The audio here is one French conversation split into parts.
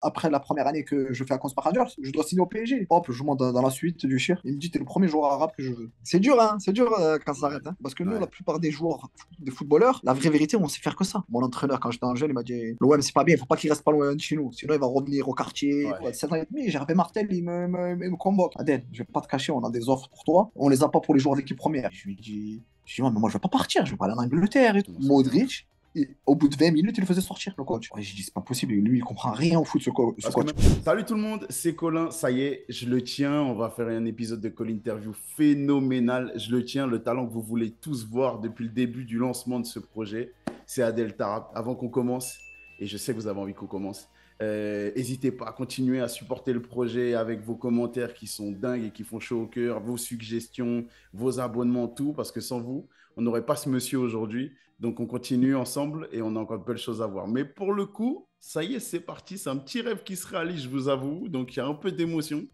après la première année que je fais à Conspar Rangers, je dois signer au PSG. Hop, je monte dans la suite du Chir. Il me dit, t'es le premier joueur arabe que je veux. C'est dur, hein, c'est dur quand ça Ouais. s'arrête. Hein. Parce que nous, la Ouais. plupart des joueurs, des footballeurs, la vraie vérité, on sait faire que ça. Mon entraîneur, quand j'étais en jeune, il m'a dit, l'OM, c'est pas bien, il faut pas qu'il reste pas loin de chez nous. Sinon, il va revenir au quartier. Ouais. À 7 ans et demi, Gervais Martel, il me convoque. Adèle, je vais pas te cacher, on a des offres pour toi. On les a pas pour les joueurs de l'équipe première. Je lui dis, ouais, mais moi, je vais pas partir, je vais pas aller en Angleterre et tout. Comment ça se fait, hein? Modric, et au bout de 20 minutes, il le faisait sortir, le coach. Ouais, j'ai dit, c'est pas possible. Lui, il comprend rien au foot, ce Parce que coach. même... Salut tout le monde, c'est Colin. Ça y est, je le tiens. On va faire un épisode de Call Interview phénoménal. Je le tiens. Le talent que vous voulez tous voir depuis le début du lancement de ce projet, c'est Adel Taarabt. Avant qu'on commence, et je sais que vous avez envie qu'on commence, n'hésitez pas à continuer à supporter le projet avec vos commentaires qui sont dingues et qui font chaud au cœur, vos suggestions, vos abonnements, tout. Parce que sans vous, on n'aurait pas ce monsieur aujourd'hui. Donc, on continue ensemble et on a encore de belles choses à voir. Mais pour le coup, ça y est, c'est parti. C'est un petit rêve qui se réalise, je vous avoue. Donc, il y a un peu d'émotion.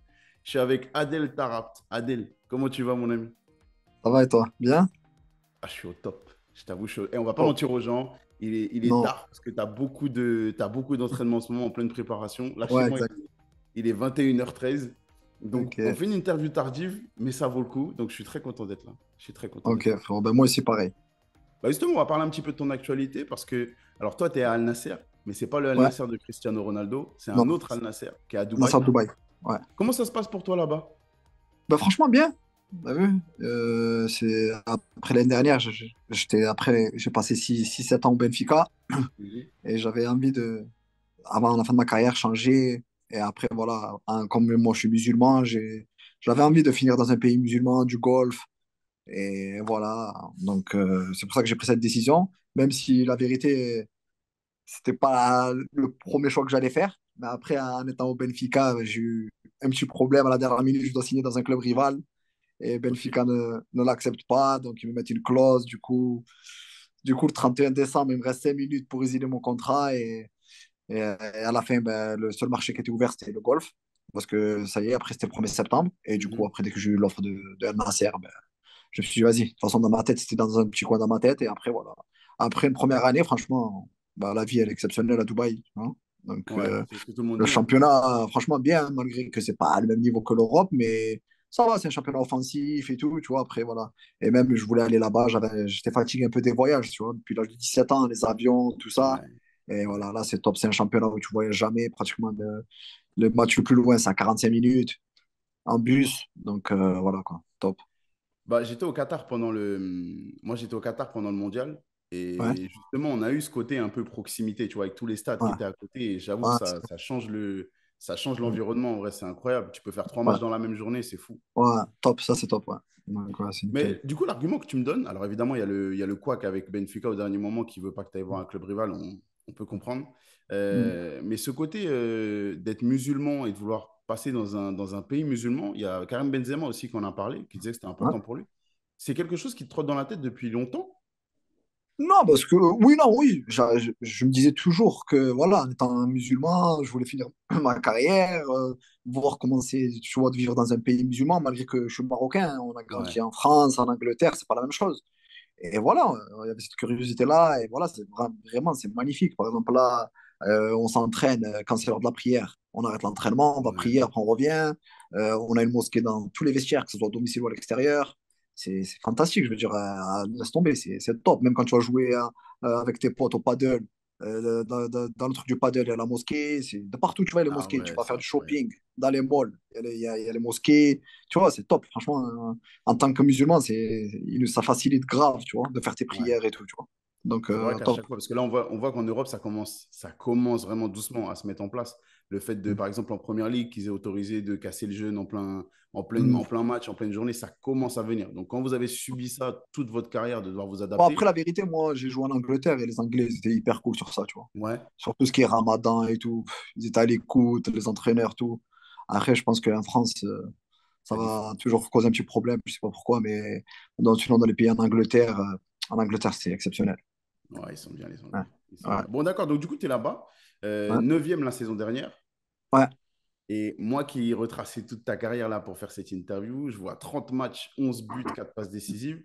Je suis avec Adel Taarabt. Adel, comment tu vas, mon ami? Ça va et toi? Bien? Ah, je suis au top. Je t'avoue, Et on va pas Top. mentir aux gens. Il est Non. tard parce que t'as beaucoup d'entraînements en ce moment en pleine préparation. Là, chez Ouais, moi, exact. il est 21h13. Donc, on Ok. fait une interview tardive, mais ça vaut le coup. Donc, je suis très content d'être là. Je suis très content Ok, d'être là. frérot. Ben, moi aussi, pareil. Bah justement, on va parler un petit peu de ton actualité parce que, alors toi, tu es à Al Nasser, mais c'est pas le Al Ouais. Nasser de Cristiano Ronaldo, c'est un Non. autre Al Nasser qui est à Nasser Dubaï. Dubaï. Ouais. Comment ça se passe pour toi là-bas? Ben, franchement, bien. T'as vu? C'est après l'année dernière, j'ai passé 6 7 ans au Benfica Mhm. et j'avais envie avant la fin de ma carrière, changer. Et après, voilà, comme moi je suis musulman, j'avais envie de finir dans un pays musulman, du Golfe. Et voilà, donc c'est pour ça que j'ai pris cette décision, même si la vérité, c'était pas le premier choix que j'allais faire. Mais après, en étant au Benfica, j'ai eu un petit problème à la dernière minute, je dois signer dans un club rival et Ok. Benfica ne l'accepte pas, donc ils me mettent une clause. Du coup, le 31 décembre, il me reste 5 minutes pour résilier mon contrat et à la fin, ben, le seul marché qui était ouvert, c'était le golf. Parce que ça y est, après, c'était le 1er septembre. Et du coup, Mhm. après, dès que j'ai eu l'offre de Al Nasser, ben, je me suis dit, vas-y. De toute façon, dans ma tête, c'était dans un petit coin dans ma tête. Et après, voilà. Après une première année, franchement, bah, la vie, elle est exceptionnelle à Dubaï. Hein. Donc, Ouais, c'est ce que tout le monde le dit, hein. championnat, franchement, bien, malgré que c'est pas le même niveau que l'Europe. Mais ça va, c'est un championnat offensif et tout. Tu vois, après, voilà. Et même, je voulais aller là-bas. J'étais fatigué un peu des voyages, tu vois, depuis l'âge de 17 ans, les avions, tout ça. Ouais, Et ouais. voilà, là, c'est top. C'est un championnat où tu voyages jamais. Pratiquement, le match le plus loin, c'est à 45 minutes en bus. Donc, voilà, quoi. Top. Bah, Moi, j'étais au Qatar pendant le mondial. Ouais, Et justement, on a eu ce côté un peu proximité, tu vois, avec tous les stades qui ouais, étaient à côté. Et j'avoue que ouais, ça change l'environnement. En vrai, c'est incroyable. Tu peux faire trois ouais, matchs dans la même journée, c'est fou. ouais, top. Ça, c'est top. Ouais. Donc, ouais, c'est nickel. Mais du coup, l'argument que tu me donnes, alors évidemment, il y a le couac avec Benfica au dernier moment qui veut pas que tu ailles voir un club rival, on peut comprendre. Mm. Mais ce côté d'être musulman et de vouloir passer dans un pays musulman, il y a Karim Benzema aussi qui en a parlé, qui disait que c'était Ouais. important pour lui. C'est quelque chose qui te trotte dans la tête depuis longtemps? Non, parce que oui, non, oui, je me disais toujours que voilà, en étant un musulman, je voulais finir ma carrière, voir comment c'est, tu vois, de vivre dans un pays musulman, malgré que je suis marocain, hein, on a Ouais, grandi en France, en Angleterre, c'est pas la même chose. Et voilà, il y avait cette curiosité-là, et voilà, vraiment, c'est magnifique. Par exemple, là, on s'entraîne quand c'est l'heure de la prière. On arrête l'entraînement, on va ouais. prier, après on revient. On a une mosquée dans tous les vestiaires, que ce soit au domicile ou à l'extérieur. C'est fantastique, je veux dire, laisse tomber, c'est top. Même quand tu vas jouer avec tes potes au paddle, dans le truc du paddle, il y a la mosquée, c'est de partout, tu vois, les Ah mosquées. Tu ouais, vas c'est faire du incroyable. shopping dans les malls, il y a les mosquées. Tu vois, c'est top, franchement. En tant que musulman, ça facilite grave, tu vois, de faire tes Ouais. prières et tout, tu vois. Donc, C'est vrai qu'à top. chaque fois, parce que là, on voit qu'en Europe, ça commence vraiment doucement à se mettre en place. Le fait de, Mm. par exemple, en première ligue, qu'ils aient autorisé de casser le jeûne Mm. en plein match, en pleine journée, ça commence à venir. Donc, quand vous avez subi ça toute votre carrière, de devoir vous Bon, après, adapter, la vérité, moi, j'ai joué en Angleterre et les Anglais, ils étaient hyper cool sur ça, tu vois. ouais, Sur tout ce qui est ramadan et tout. Ils étaient à l'écoute, les entraîneurs, tout. Après, je pense qu'en France, ça c'est va différent. toujours causer un petit problème, je sais pas pourquoi, mais sinon, dans les pays en Angleterre, c'est exceptionnel. Ouais, ils sont bien, les Ouais, Anglais. Ils sont ouais, bien. Bon, d'accord. Donc, du coup, tu es là-bas, ouais, 9e la saison dernière. ouais. Et moi qui ai retracé toute ta carrière là pour faire cette interview, je vois 30 matchs, 11 buts, 4 passes décisives.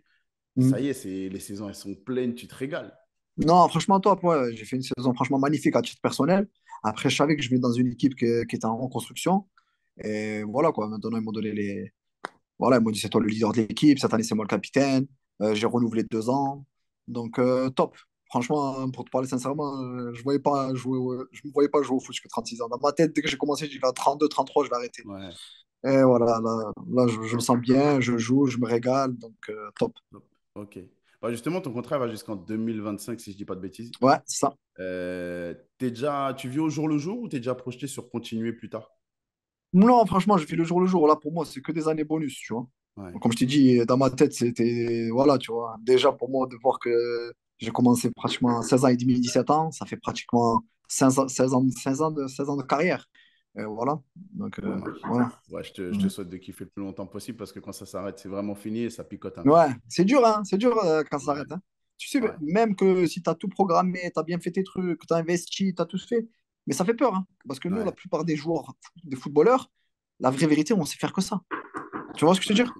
Ça Mm. y est, les saisons, elles sont pleines, tu te régales. Non, franchement, top, ouais, j'ai fait une saison franchement magnifique à titre personnel. Après, je savais que je venais dans une équipe qui était en reconstruction. Et voilà, quoi. Maintenant, ils m'ont donné les. Voilà, ils m'ont dit, c'est toi le leader de l'équipe. Cette année, c'est moi le capitaine. J'ai renouvelé 2 ans. Donc, top. Franchement, pour te parler sincèrement, je me voyais pas jouer au foot jusqu'à 36 ans. Dans ma tête, dès que j'ai commencé, j'ai dit à 32, 33, je vais arrêter. Ouais. Et voilà, là je le sens bien, je joue, je me régale. Donc, top. Ok. Bah, justement, ton contrat va jusqu'en 2025, si je dis pas de bêtises. Ouais, c'est ça. Tu vis au jour le jour ou tu es déjà projeté sur continuer plus tard? Non, franchement, je fais le jour le jour. Là, pour moi, c'est que des années bonus, tu vois. Ouais. Donc, comme je t'ai dit, dans ma tête, c'était. Voilà, tu vois. Déjà, pour moi, de voir que j'ai commencé pratiquement à 16 ans et demi, 17 ans, ça fait pratiquement 16 ans de carrière. Et voilà. Donc, Ça marche. voilà. Ouais, je te Mm. souhaite de kiffer le plus longtemps possible parce que quand ça s'arrête, c'est vraiment fini et ça picote un peu. Ouais, c'est dur, hein. C'est dur quand ça Ouais. s'arrête, hein. Tu sais, Ouais. même que si tu as tout programmé, tu as bien fait tes trucs, tu as investi, tu as tout fait, mais ça fait peur, hein. Parce que nous, la Ouais. plupart des joueurs, des footballeurs, la vraie vérité, on sait faire que ça. Tu vois ce que je veux Ouais, dire?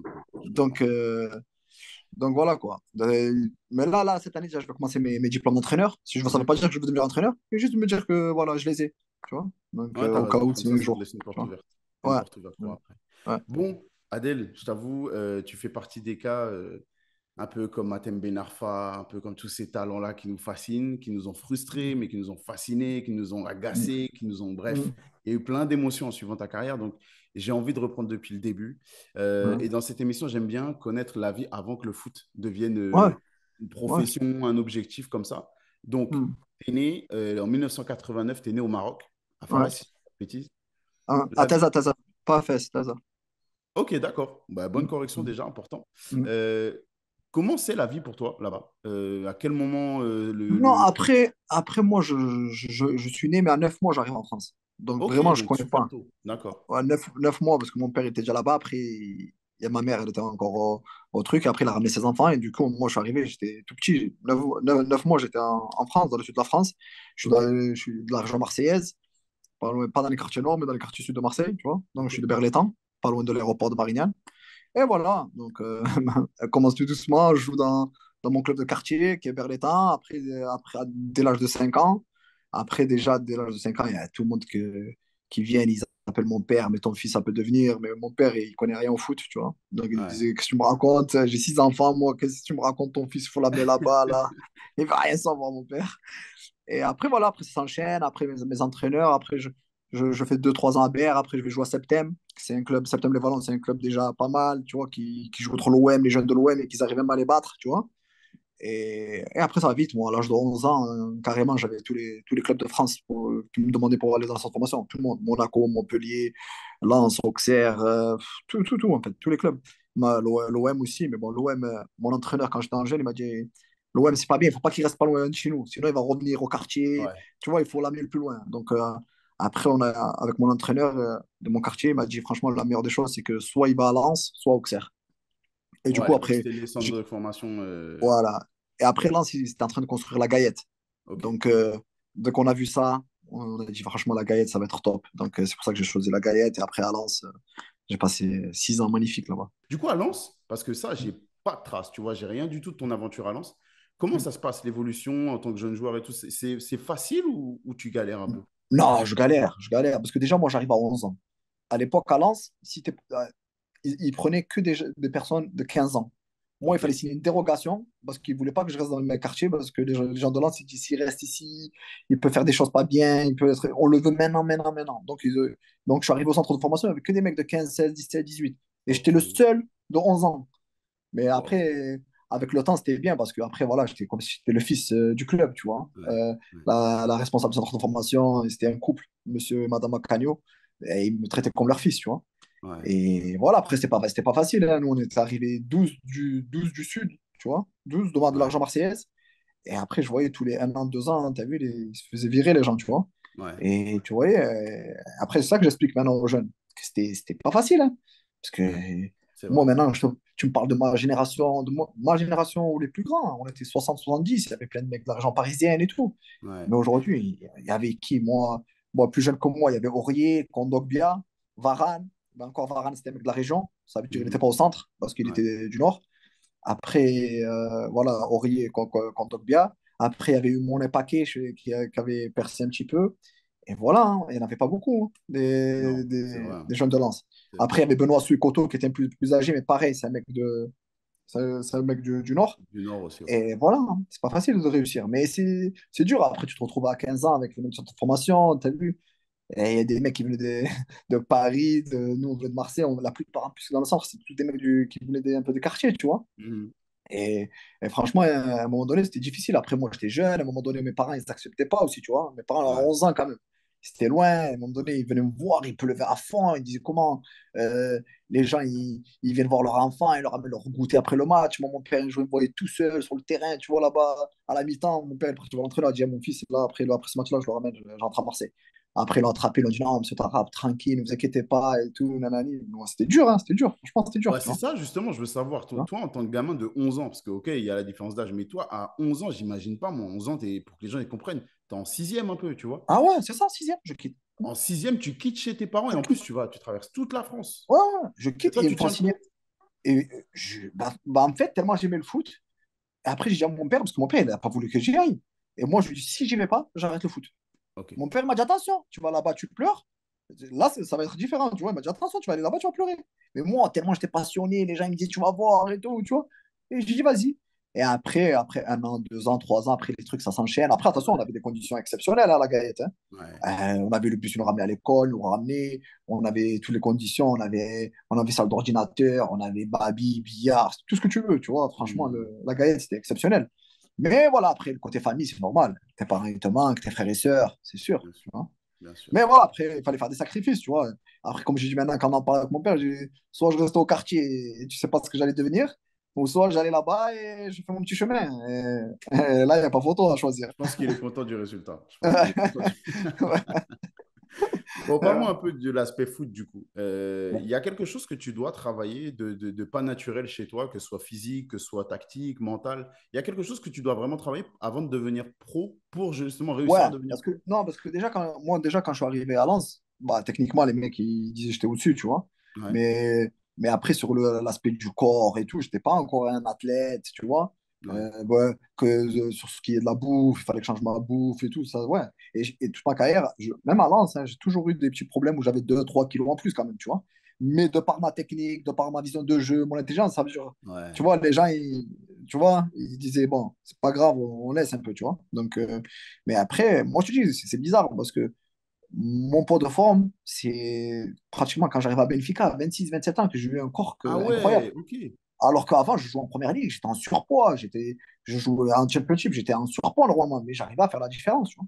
je Donc, comprends. voilà quoi. Mais là, cette année, déjà, je vais commencer mes diplômes d'entraîneur. Si je veux, ça ne veut Mhm. pas dire que je veux devenir entraîneur, mais juste me dire que voilà, je les ai. Tu vois? Donc, Ouais, t'as au cas raison. où, Comme c'est ça un te jour. laisse une Tu porte vois? ouverte. Une Ouais. porte ouverte Ouais. pour après. Ouais. Bon, Adèle, je t'avoue, tu fais partie des cas un peu comme Matem Ben Arfa, un peu comme tous ces talents-là qui nous fascinent, qui nous ont frustrés, mais qui nous ont fascinés, qui nous ont Mm. agacés, qui nous ont... Bref, Mm. il y a eu plein d'émotions en suivant ta carrière. Donc, j'ai envie de reprendre depuis le début. Ouais. Et dans cette émission, j'aime bien connaître la vie avant que le foot devienne Ouais. une Ouais. profession, un objectif comme ça. Donc, Mm. tu es né en 1989, tu es né au Maroc, à Ouais. Fès, si je dis pas de bêtises. Hein, à La vie. Taza, Taza. Pas à Fès, Taza. Ok, d'accord. Bah, bonne Mm. correction Mm. déjà, important. Mm. Euh, Comment c'est la vie pour toi là-bas? À quel moment Non, après moi, je suis né, mais à 9 mois, j'arrive en France. Donc, Ok, vraiment, je donc connais super pas. tôt. D'accord. Ouais, 9 mois, parce que mon père était déjà là-bas. Après, il y a ma mère, elle était encore au truc. Après, il a ramené ses enfants. Et du coup, moi, je suis arrivé, j'étais tout petit. 9 mois, j'étais en France, dans le sud de la France. Ok. Je suis de la région marseillaise, pas dans les quartiers nord, mais dans les quartiers sud de Marseille, tu vois. Donc, je Ok. suis de Berlétan, pas loin de l'aéroport de Marignane. Et voilà. Donc, elle commence tout doucement. Je joue dans mon club de quartier, qui est Berlétan. Après, dès l'âge de 5 ans. Après, déjà, dès l'âge de 5 ans, il y a tout le monde qui vient. Ils appellent mon père, mais ton fils, ça peut devenir. Mais mon père, il connaît rien au foot, tu vois. Donc, il Ouais. disait, qu'est-ce que tu me racontes? J'ai 6 enfants, moi. Qu'est-ce que tu me racontes? Ton fils, il faut l'amener là-bas, là. Il va rien savoir, mon père. Et après, voilà, après, ça s'enchaîne. Après, mes entraîneurs. Après, je fais 2, 3 ans à BR. Après, je vais jouer à Septem. C'est un club, Septem-les-Vallons, c'est un club déjà pas mal, tu vois, qui joue contre l'OM, les jeunes de l'OM, et qu'ils arrivent même à les battre, tu vois. Et après, ça va vite. Moi, à l'âge de 11 ans, carrément, j'avais tous les clubs de France qui me demandaient pour aller dans cette formation. Tout le monde. Monaco, Montpellier, Lens, Auxerre, tout, en fait, tous les clubs. L'OM aussi, mais bon, l'OM, mon entraîneur, quand j'étais en jeune, il m'a dit l'OM, c'est pas bien, il faut pas qu'il reste pas loin de chez nous. Sinon, il va revenir au quartier. Ouais. Tu vois, il faut l'amener le plus loin. Donc, après, avec mon entraîneur de mon quartier, il m'a dit franchement, la meilleure des choses, c'est que soit il va à Lens, soit à Auxerre. Et du Ouais, à coup, l'époque, après, c'était les centres de formation. voilà. Et après, Lens, ils étaient en train de construire la Gaillette. Ok. Donc, dès qu'on a vu ça, on a dit franchement, la Gaillette, ça va être top. Donc, c'est pour ça que j'ai choisi la Gaillette. Et après, à Lens, j'ai passé 6 ans magnifiques là-bas. Du coup, à Lens, parce que ça, j'ai pas de trace, tu vois, j'ai rien du tout de ton aventure à Lens. Comment ça se passe, l'évolution en tant que jeune joueur et tout? C'est facile ou tu galères un peu? Non, je galère, je galère. Parce que déjà, moi, j'arrive à 11 ans. À l'époque, à Lens, ils prenaient que des personnes de 15 ans. Moi, il Ok. fallait signer une dérogation parce qu'ils ne voulaient pas que je reste dans le même quartier parce que les gens de Lens, ils disent s'il reste ici, il peut faire des choses pas bien, on le veut maintenant, maintenant, maintenant. Donc, je suis arrivé au centre de formation avec que des mecs de 15, 16, 17, 18. Et j'étais Ok. le seul de 11 ans. Mais Wow. après, avec le temps, c'était bien parce que après, voilà, j'étais comme si j'étais le fils du club, tu vois. Ouais. Ouais. La responsable du centre de formation, c'était un couple, monsieur et madame Acagno, et ils me traitaient comme leur fils, tu vois. Ouais. Et voilà, après, c'était pas facile, hein. Nous, on était arrivés 12 du Sud, tu vois, 12 devant de Ouais. l'argent marseillaise. Et après, je voyais tous les 1 an, 2 ans, hein, t'as vu, ils se faisaient virer, les gens, tu vois. Ouais. Et tu voyais, après, c'est ça que j'explique maintenant aux jeunes, que c'était pas facile, hein. Parce que Ouais. C'est moi, vrai. maintenant, tu me parles de ma génération, ma génération ou les plus grands, on était 60, 70, il y avait plein de mecs de la région parisienne et tout. Ouais. Mais aujourd'hui, il y avait qui? Moi, plus jeune que moi, il y avait Aurier, Kondogbia, Varane. Ben, encore Varane, c'était un mec de la région. Ça veut dire qu'il n'était Mhm. pas au centre parce qu'il Ouais. était du nord. Après, voilà, Aurier, Kondogbia. Après, il y avait eu Monet Paquet qui avait percé un petit peu. Et voilà, hein, il n'y en avait pas beaucoup, hein, Non, c'est vrai, hein. des jeunes de Lens. C'est Après, il vrai. y avait Benoît Suikoto qui était un peu plus âgé, mais pareil, c'est un mec du Nord. Du Nord aussi, ouais. Et voilà, hein, c'est pas facile de réussir. Mais c'est dur. Après, tu te retrouves à 15 ans avec les mêmes sortes de formation, t'as vu. Et il y a des mecs qui venaient de Paris, nous, on venait de Marseille. La plupart, en plus, dans le centre, c'est tous des mecs qui venaient un peu de quartier, tu vois. Mhm. Et, et franchement, à un moment donné, c'était difficile. Après, moi, j'étais jeune. À un moment donné, mes parents, ils n'acceptaient pas aussi, tu vois. Mes parents, à Ouais, 11 ans quand même. C'était loin. À un moment ouais. donné, ils venaient me voir, ils pleuvaient à fond. Ils disaient comment les gens, ils viennent voir leur enfant, ils leur amènent leur goûter après le match. Moi, mon père, je me voyais tout seul sur le terrain, tu vois, là-bas, à la mi-temps. Mon père, il est parti voir l'entraîneur. Il a dit à mon fils, là, après ce match-là, je le ramène, j'entre à Marseille. Après, ils l'ont attrapé, ils l'ont dit non, monsieur Tarap, tranquille, ne vous inquiétez pas et tout, nanani. Bon, c'était dur, hein, c'était dur. Franchement, c'était dur, Ouais, tu c'est vois. ça, justement, je veux savoir. Tu Toi, vois. toi, en tant que gamin de 11 ans, parce que, OK, il y a la différence d'âge, mais toi, à 11 ans, j'imagine pas, moi, 11 ans, pour que les gens ils comprennent, tu es en sixième un peu, tu vois. Ah ouais, c'est ça, sixième, je quitte. En sixième, tu quittes chez tes parents et Je en plus, quitte. tu traverses toute la France. Ouais, ouais, je Et quitte et toi, ils tu me font tiens le signer. coup. Et en fait, tellement j'aimais le foot, et après j'ai dit à mon père, parce que mon père, il n'a pas voulu que j'y aille. Et moi, je lui ai dit, si j'y vais pas, j'arrête le foot. OK. Mon père m'a dit, attention, tu vas là-bas, tu pleures. Là, ça va être différent, tu vois. Il m'a dit, attention, tu vas aller là-bas, tu vas pleurer. Mais moi, tellement j'étais passionné, les gens ils me disaient, tu vas voir et tout, tu vois. Et j'ai dit, vas-y. Et après 1 an, 2 ans, 3 ans, après les trucs, ça s'enchaîne. Après, attention, on Ouais, avait des conditions exceptionnelles à la Gaëte, hein. ouais. On avait le bus qui nous ramenait à l'école, nous ramenait, on avait toutes les conditions, on avait salle d'ordinateur, on avait baby, billard, tout ce que tu veux, tu vois. Franchement, Hmm. la Gaëlle, c'était exceptionnel. Mais voilà, après, le côté famille, c'est normal. Tes parents, ils te manquent, tes frères et sœurs, c'est sûr, Bien sûr, tu vois. bien sûr. Mais voilà, après, il fallait faire des sacrifices, tu vois. Après, comme j'ai dit maintenant, quand on en parle avec mon père, soit je restais au quartier et tu sais pas ce que j'allais devenir, ou soit j'allais là-bas et je fais mon petit chemin. Et là, il n'y a pas photo à choisir. Je pense qu'il est content du résultat. Je pense qu'il est content du... Bon, parle-moi un peu de l'aspect foot, du coup. Il y a quelque chose que tu dois travailler de pas naturel chez toi, que ce soit physique, que ce soit tactique, mental. Il y a quelque chose que tu dois vraiment travailler avant de devenir pro pour justement Ouais, réussir à devenir parce que, pro. non, parce que déjà, quand je suis arrivé à Lens, bah, techniquement, les mecs, ils disaient que j'étais au-dessus, tu vois. Ouais, Mais après, sur l'aspect du corps et tout, j'étais pas encore un athlète, tu vois. ouais. Ouais, sur ce qui est de la bouffe, il fallait que je change ma bouffe et tout, ça, ouais. Et toute ma carrière, même à Lens, hein, j'ai toujours eu des petits problèmes où j'avais 2 3 kilos en plus, quand même, tu vois. Mais de par ma technique, de par ma vision de jeu, mon intelligence, ça veut dire, tu Ouais. vois, les gens, tu vois, ils disaient, bon, c'est pas grave, on laisse un peu, tu vois. Donc, mais après, moi, je te dis, c'est bizarre parce que mon poids de forme, c'est pratiquement quand j'arrive à Benfica, à 26 27 ans, que j'ai eu un corps Ah incroyable. ouais, ok. Alors qu'avant, je jouais en première ligue, j'étais en surpoids, je jouais en championship, j'étais en surpoids normalement, mais j'arrivais à faire la différence, tu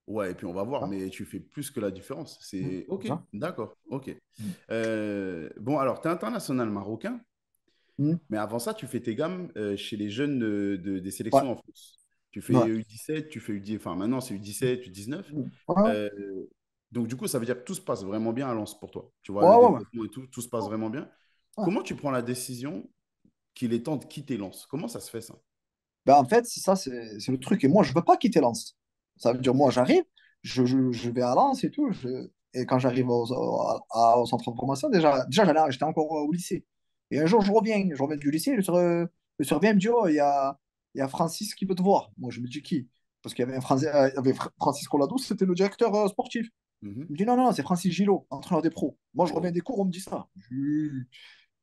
Ouais, et puis on va voir, vois. mais tu fais plus que la différence. C'est C'est ok, ça. d'accord, ok. Mm. Bon, alors, tu es international marocain, Mm. mais avant ça, tu fais tes gammes chez les jeunes des Ouais, sélections en France. Tu fais ouais. U17, tu fais U10, enfin maintenant c'est U17, U19. Mm. Ouais, Euh, donc du coup, ça veut dire que tout se passe vraiment bien à Lens pour toi. Tu vois, ouais, le ouais, ouais. développement et tout, tout se passe vraiment bien. Ouais. Comment tu prends la décision qu'il est temps de quitter Lens? Comment ça se fait ça? Ben, en fait, c'est ça, c'est le truc. Et moi, je veux pas quitter Lens. Ça veut dire, moi, j'arrive, je vais à Lens et tout. Et quand j'arrive au centre de formation, déjà j'étais encore au lycée. Et un jour, je reviens du lycée, le surveillant me dit, oh, il y a Francis qui veut te voir. Moi, je me dis qui? Parce qu'il y avait, il y avait Francis Coladou, c'était le directeur sportif. Mhm. Il me dit, non, non, c'est Francis Gillot, entraîneur des pros. Moi, je reviens Oh. des cours, on me dit ça.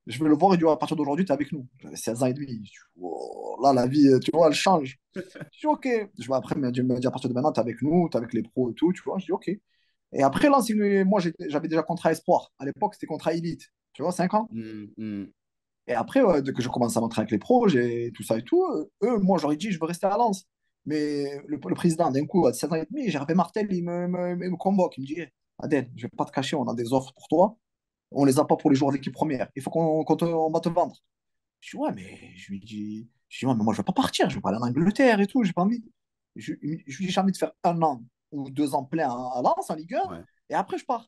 Je vais le voir, il dit, à partir d'aujourd'hui, tu es avec nous. J'avais 16 ans et demi. Je dis, oh, là, la vie, tu vois, elle change. Je dis, OK. Je vais après me dire, à partir de maintenant, tu es avec nous, tu es avec les pros et tout, tu vois. Je dis, OK. Et après, là, moi, j'avais déjà contrat espoir. À l'époque, c'était contrat élite. Tu vois, 5 ans. Mhm, mhm. Et après, dès que je commence à m'entraîner avec les pros, j'ai tout ça et tout, eux, moi, j'aurais dit, je veux rester à Lens. Mais le président, d'un coup, à 16 ans et demi, Gervais Martel, il me convoque. Il me dit, hey, Adèle, je ne vais pas te cacher, on a des offres pour toi. On les a pas pour les joueurs d'équipe première. Il faut on va te vendre. Je dis, ouais, mais je lui dis, ouais, mais moi, je ne veux pas partir. Je veux pas aller en Angleterre et tout. J'ai pas envie. Je lui dis, j'ai envie de faire 1 an ou 2 ans plein à Lens, en Ligue 1, Ouais. et après, je pars.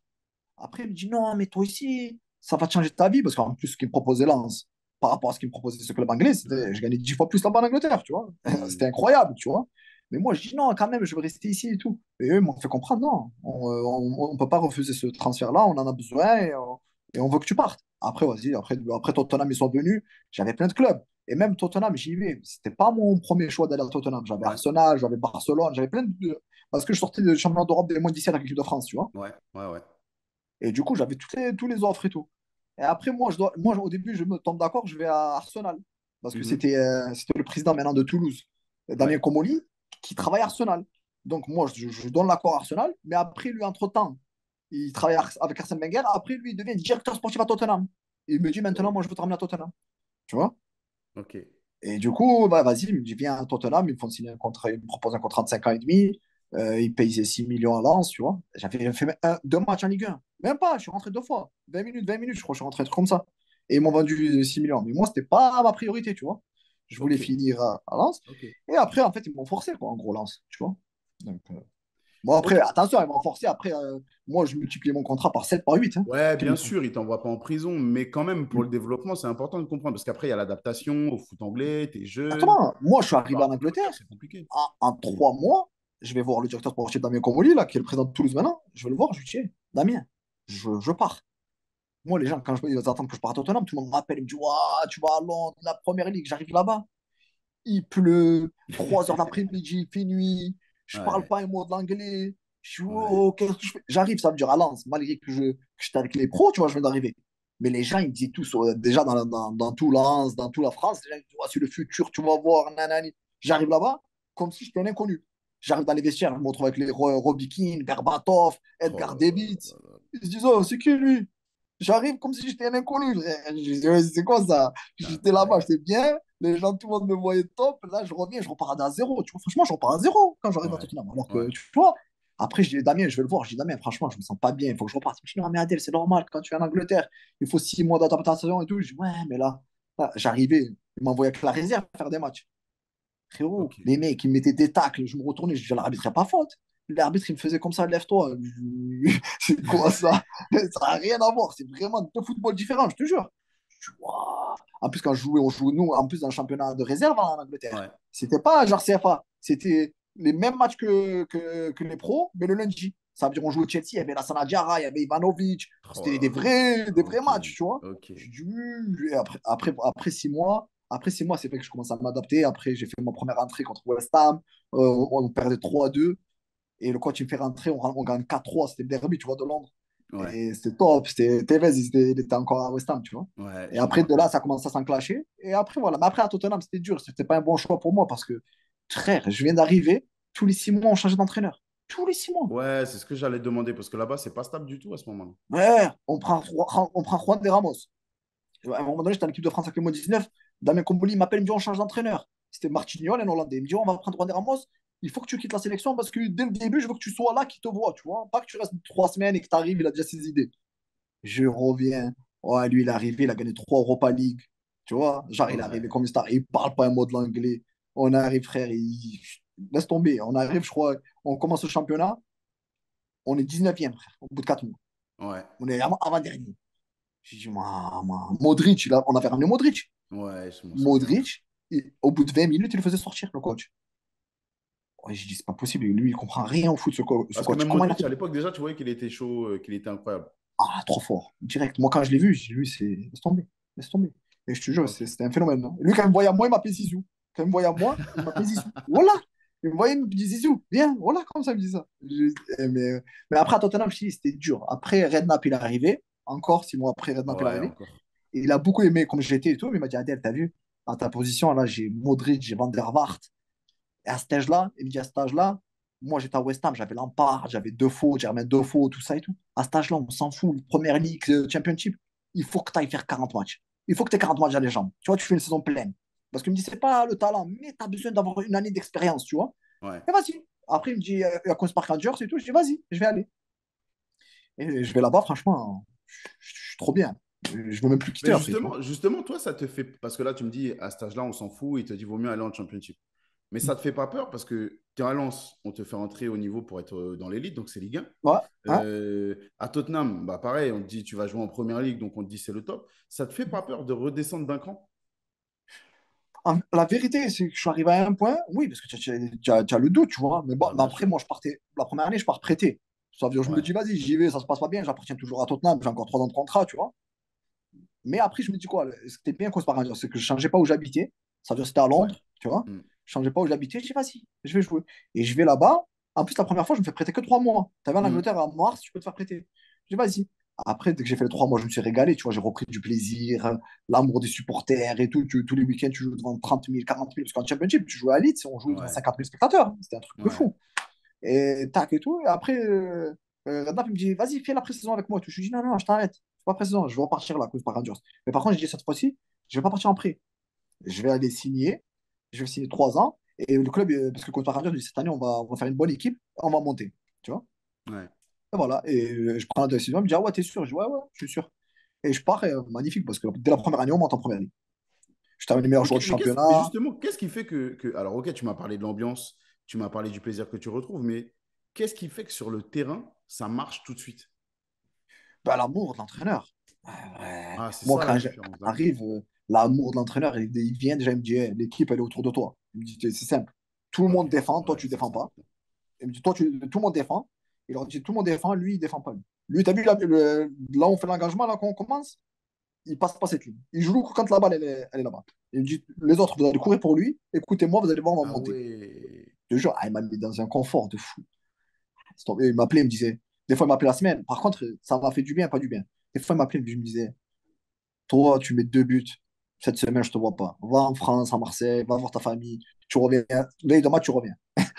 Après, il me dit, non, mais toi aussi, ça va te changer ta vie, parce qu'en plus, ce qu'il me proposait Lens, par rapport à ce qu'il me proposait ce club anglais, Ouais. je gagnais 10 fois plus là-bas en Angleterre, tu vois. C'était Mhm. incroyable, tu vois. Mais moi, je dis, non, quand même, je veux rester ici et tout. Et eux, ils m'ont fait comprendre, non, on ne peut pas refuser ce transfert-là, on en a besoin et on veut que tu partes. Après, vas-y, après Tottenham, ils sont venus, j'avais plein de clubs. Et même Tottenham, j'y vais. C'était pas mon premier choix d'aller à Tottenham. J'avais Ouais, Arsenal, j'avais Barcelone, j'avais plein de. Parce que je sortais de championnat d'Europe des moins 17 avec l'équipe de France, tu vois. ouais, ouais, ouais. Et du coup, j'avais tous les offres et tout. Et après, moi, au début, je me tombe d'accord, je vais à Arsenal. Parce que Mhm. c'était le président maintenant de Toulouse, Damien Ouais. Comolli, qui travaille à Arsenal. Donc, moi, je donne l'accord à Arsenal. Mais après, lui, entre-temps, il travaille avec Arsène Wenger. Après, lui, il devient directeur sportif à Tottenham. Il me dit maintenant, Oh, moi, je veux te ramener à Tottenham. Tu vois? ok. Et du coup, bah, vas-y, il me dit, viens à Tottenham, ils me font signer un contrat, ils me proposent un contrat de 5 ans et demi, ils payent 6 millions à Lens, tu vois. J'avais fait deux matchs en Ligue 1. Même pas, je suis rentré deux fois. 20 minutes, je crois, je suis rentré un truc comme ça. Et ils m'ont vendu 6 millions. Mais moi, c'était pas ma priorité, tu vois. Je voulais Ok. finir à Lens. Ok. Et après, en fait, ils m'ont forcé, quoi, en gros, Lens, tu vois. Donc, bon, après, Ok. attention, ils m'ont forcé. Après, moi, je multiplie mon contrat par 7 par 8, hein. Ouais, Tous les bien coups. sûr, il t'envoie pas en prison, mais quand même, pour le développement, c'est important de comprendre. Parce qu'après, il y a l'adaptation au foot anglais, t'es jeune, Exactement. Moi, je suis tu arrivé parles en pas l'auteur, Angleterre. c'est compliqué. En 3 mois, je vais voir le directeur sportif Damien Comoli, là, qui est le président de Toulouse maintenant. Je vais le voir, je lui dis, hey, Damien, je pars. Moi, les gens, quand ils attendent que je parte à Tottenham, tout le monde m'appelle, il me dit, ouah, tu vas à Londres, la première ligue, j'arrive là-bas. Il pleut, 3 heures d'après-midi, il fait nuit, je parle Ouais, pas un mot de l'anglais. Je suis, ouais. oh, qu'est-ce que je fais? J'arrive, ça veut dire à Lens, malgré que j'étais avec les pros, tu vois, je viens d'arriver. Mais les gens, ils me disaient tous, déjà dans tout Lens, dans toute la France, les gens, ils me disent, ouais, c'est le futur, tu vas voir, nanani. J'arrive là-bas comme si j'étais un inconnu. J'arrive dans les vestiaires, je me retrouve avec les Robbie Keane, Berbatov, Oh Edgar là là Davids. là là. Ils se disent, oh, c'est qui lui? J'arrive comme si j'étais un inconnu, frère. Je dis, ouais, c'est quoi ça? C'est J'étais là-bas, incroyable. j'étais bien. Les gens, tout le monde me voyait top. Là, je reviens, je repars à zéro. Tu vois, franchement, je repars à zéro quand j'arrive à Ouais, Tottenham. Alors ouais. que, tu vois, après, je dis, Damien, je vais le voir. Je dis, Damien, franchement, je me sens pas bien. Il faut que je reparte. Il me dit, non, mais Adèle, c'est normal. Quand tu es en Angleterre, il faut 6 mois d'adaptation et tout. Je dis, ouais, mais là, j'arrivais. Il m'envoyait avec la réserve faire des matchs. Frérot, Ok. les mecs, ils me mettaient des tacles. Je me retournais. Je dis, l'arbitre, il n'y a pas faute. L'arbitre, il me faisait comme ça, lève-toi. C'est quoi ça? Ça n'a rien à voir. C'est vraiment deux footballs différents, je te jure. Je dis, waouh. En plus, quand je jouais, on jouait, nous, en plus, dans le championnat de réserve en Angleterre. Ouais. C'était pas genre CFA. C'était les mêmes matchs que les pros, mais le lundi. Ça veut dire, on jouait au Chelsea, il y avait la Sanadiara, il y avait Ivanovic. Oh C'était là des là. vrais Ok. matchs, tu vois. Ok. Je dis, oui. Et après 6 mois, c'est vrai que je commence à m'adapter. Après, j'ai fait ma première entrée contre West Ham. On perdait 3-2. Et le coach, il me fait rentrer. On gagne 4-3. C'était le derby, tu vois, de Londres. Ouais. Et c'était top. Tevez, il était encore à West Ham, tu vois. Ouais, Et je me après, de là, rappelle. ça commence à s'enclencher. Et après, voilà. Mais après, à Tottenham, c'était dur. C'était pas un bon choix pour moi parce que, frère, je viens d'arriver. Tous les 6 mois, on changeait d'entraîneur. Tous les 6 mois. Ouais, c'est ce que j'allais te demander parce que là-bas, c'est pas stable du tout à ce moment-là. Ouais, on prend Juan de Ramos. À un moment donné, j'étais en équipe de France avec le mot 19. Damien Comboli m'appelle, il me dit on change d'entraîneur. C'était Martignol, un Hollandais. Il me dit on va prendre Juan de Ramos. Il faut que tu quittes la sélection parce que dès le début, je veux que tu sois là, qui te voit, tu vois. Pas que tu restes 3 semaines et que tu arrives, il a déjà ses idées. Je reviens. Ouais, lui, il est arrivé, il a gagné 3 Europa League. Tu vois, genre, il est arrivé Ouais. comme ça. Il parle pas un mot de l'anglais. On arrive, frère, laisse tomber. On arrive, je crois, on commence le championnat. On est 19e, frère, au bout de 4 mois. Ouais. On est avant-dernier. J'ai dit, Modric, on avait ramené Modric. Ouais, je m'en souviens. Modric, au bout de 20 minutes, il le faisait sortir, le coach. Ouais, j'ai dit, c'est pas possible. Lui, il comprend rien au foot, ce Parce que coach. même Comment il a Modric, fait? à l'époque, déjà, tu voyais qu'il était chaud, qu'il était incroyable. Ah, trop fort. Direct. Moi, quand je l'ai vu, j'ai dit, lui, c'est. Laisse tomber. Laisse tomber. Et je te jure, Ok. c'était un phénomène, hein. Lui, quand il me voyait à moi, il m'appelait Zizou. Quand il me voyait à moi, il m'appelait Zizou. Voilà. Il me voyait, il me dit Zizou, viens. Voilà, comme ça, il me dit ça. Mais après, à Tottenham, je te dis, c'était dur. Après, Redknapp, il est arrivé. Encore 6 mois après, Redknapp, il est Ouais, arrivé. encore. Et il a beaucoup aimé comme j'étais et tout. Mais il m'a dit, Adèle, t'as vu, à ta position, là, j'ai Modric, j'ai Van der Vaart. Et à cet âge-là, il me dit à cet âge-là, moi j'étais à West Ham, j'avais Lampard, j'avais Defoe, Jermaine Defoe, tout ça et tout. À cet âge-là, on s'en fout. Première Ligue, Championship, il faut que tu ailles faire 40 matchs. Il faut que tu aies 40 matchs à les jambes. Tu vois, tu fais une saison pleine. Parce qu'il me dit, c'est pas le talent, mais tu as besoin d'avoir une année d'expérience, tu vois. Ouais. Et vas-y. Après, il me dit, il y a Queen's Park Rangers et tout. Je dis, vas-y, je vais aller. Et je vais là-bas, franchement, je suis trop bien. Je veux même plus quitter Mais après, tu vois. justement, toi, ça te fait. Parce que là, tu me dis, à cet âge-là, on s'en fout, il te dit, vaut mieux aller en championship. Mais ça te fait pas peur parce que tu es à Lens, on te fait rentrer au niveau pour être dans l'élite, donc c'est Ligue 1. Ouais, ouais. À Tottenham, bah pareil, on te dit, tu vas jouer en première ligue, donc on te dit, c'est le top. Ça te fait pas peur de redescendre d'un cran? La vérité, c'est que je suis arrivé à un point, oui, parce que tu as le doute, tu vois. Mais bon, Bah, mais bien après, sûr. moi, je partais, la première année, je pars prêté. Ça veut dire, je me Ouais. dis, vas-y, j'y vais, ça se passe pas bien, j'appartiens toujours à Tottenham, j'ai encore 3 ans de contrat, tu vois. Mais après, je me dis quoi, c'était bien qu'on se parle, c'est que je changeais pas où j'habitais. Ça veut dire que c'était à Ouais. Londres, tu vois. Mm. Je changeais pas où j'habitais. Je dis, vas-y, je vais jouer. Et je vais là-bas. En plus, la première fois, je me fais prêter que 3 mois. Tu avais en Mm. Angleterre, en mars, tu peux te faire prêter. Je dis, vas-y. Après, dès que j'ai fait les 3 mois, je me suis régalé. Tu vois, j'ai repris du plaisir, l'amour des supporters et tout. Tous les week-ends, tu joues devant 30 000, 40 000. Parce qu'en Championship, tu jouais à Leeds, on jouait devant Ouais. 50 000 spectateurs. C'était un truc de Ouais. fou. Et tac et tout. Et après, Redknapp, il me dit, vas-y, fais la pré-saison avec moi. Je lui dis, non, non, je t'arrête. C'est pas pré-saison, je vais repartir là, à cause par Rangers. Mais par contre, je dis, cette fois-ci, je vais pas partir en prêt. Je vais aller signer. Je vais signer 3 ans. Et le club, parce que contre Rangers, il dit, cette année, on va faire une bonne équipe. On va monter. Tu vois? Ouais. Et voilà. Et je prends la décision. Il me dit, ah ouais, t'es sûr? Je dis, ouais, ouais, je suis sûr. Et je pars, magnifique, parce que dès la première année, on monte en première ligue. Je termine le meilleur joueur du Mais championnat. justement, qu'est-ce qui fait alors, ok, tu m'as parlé de l'ambiance, tu m'as parlé du plaisir que tu retrouves, mais qu'est-ce qui fait que sur le terrain, ça marche tout de suite? Bah, l'amour de l'entraîneur. Ouais. Ah, c'est Moi, ça la quand différence, d'accord. j'arrive, l'amour de l'entraîneur, il vient déjà, il me dit, hey, l'équipe, elle est autour de toi. Il me dit, c'est simple. Tout le Ok, monde défend, toi, ouais, tu ça défends c'est pas. important. Il me dit, toi, tout le monde défend. Il leur dit, tout le monde défend, lui, il défend pas. Lui, t'as vu, là, là, on fait l'engagement, là, quand on commence, il passe pas cette ligne. Il joue quand la balle, elle est là-bas. Il me dit, les autres, vous allez courir pour lui. Écoutez-moi, vous allez voir, on va Ah monter. ouais. Je te jure, il m'a mis dans un confort de fou. Il m'appelait, il me disait, des fois, il m'appelait la semaine. Par contre, ça m'a fait du bien, pas du bien. Des fois, il m'appelait, je me disais, toi, tu mets 2 buts. Cette semaine, je te vois pas. Va en France, à Marseille, va voir ta famille. Tu reviens. Veille de match, tu reviens.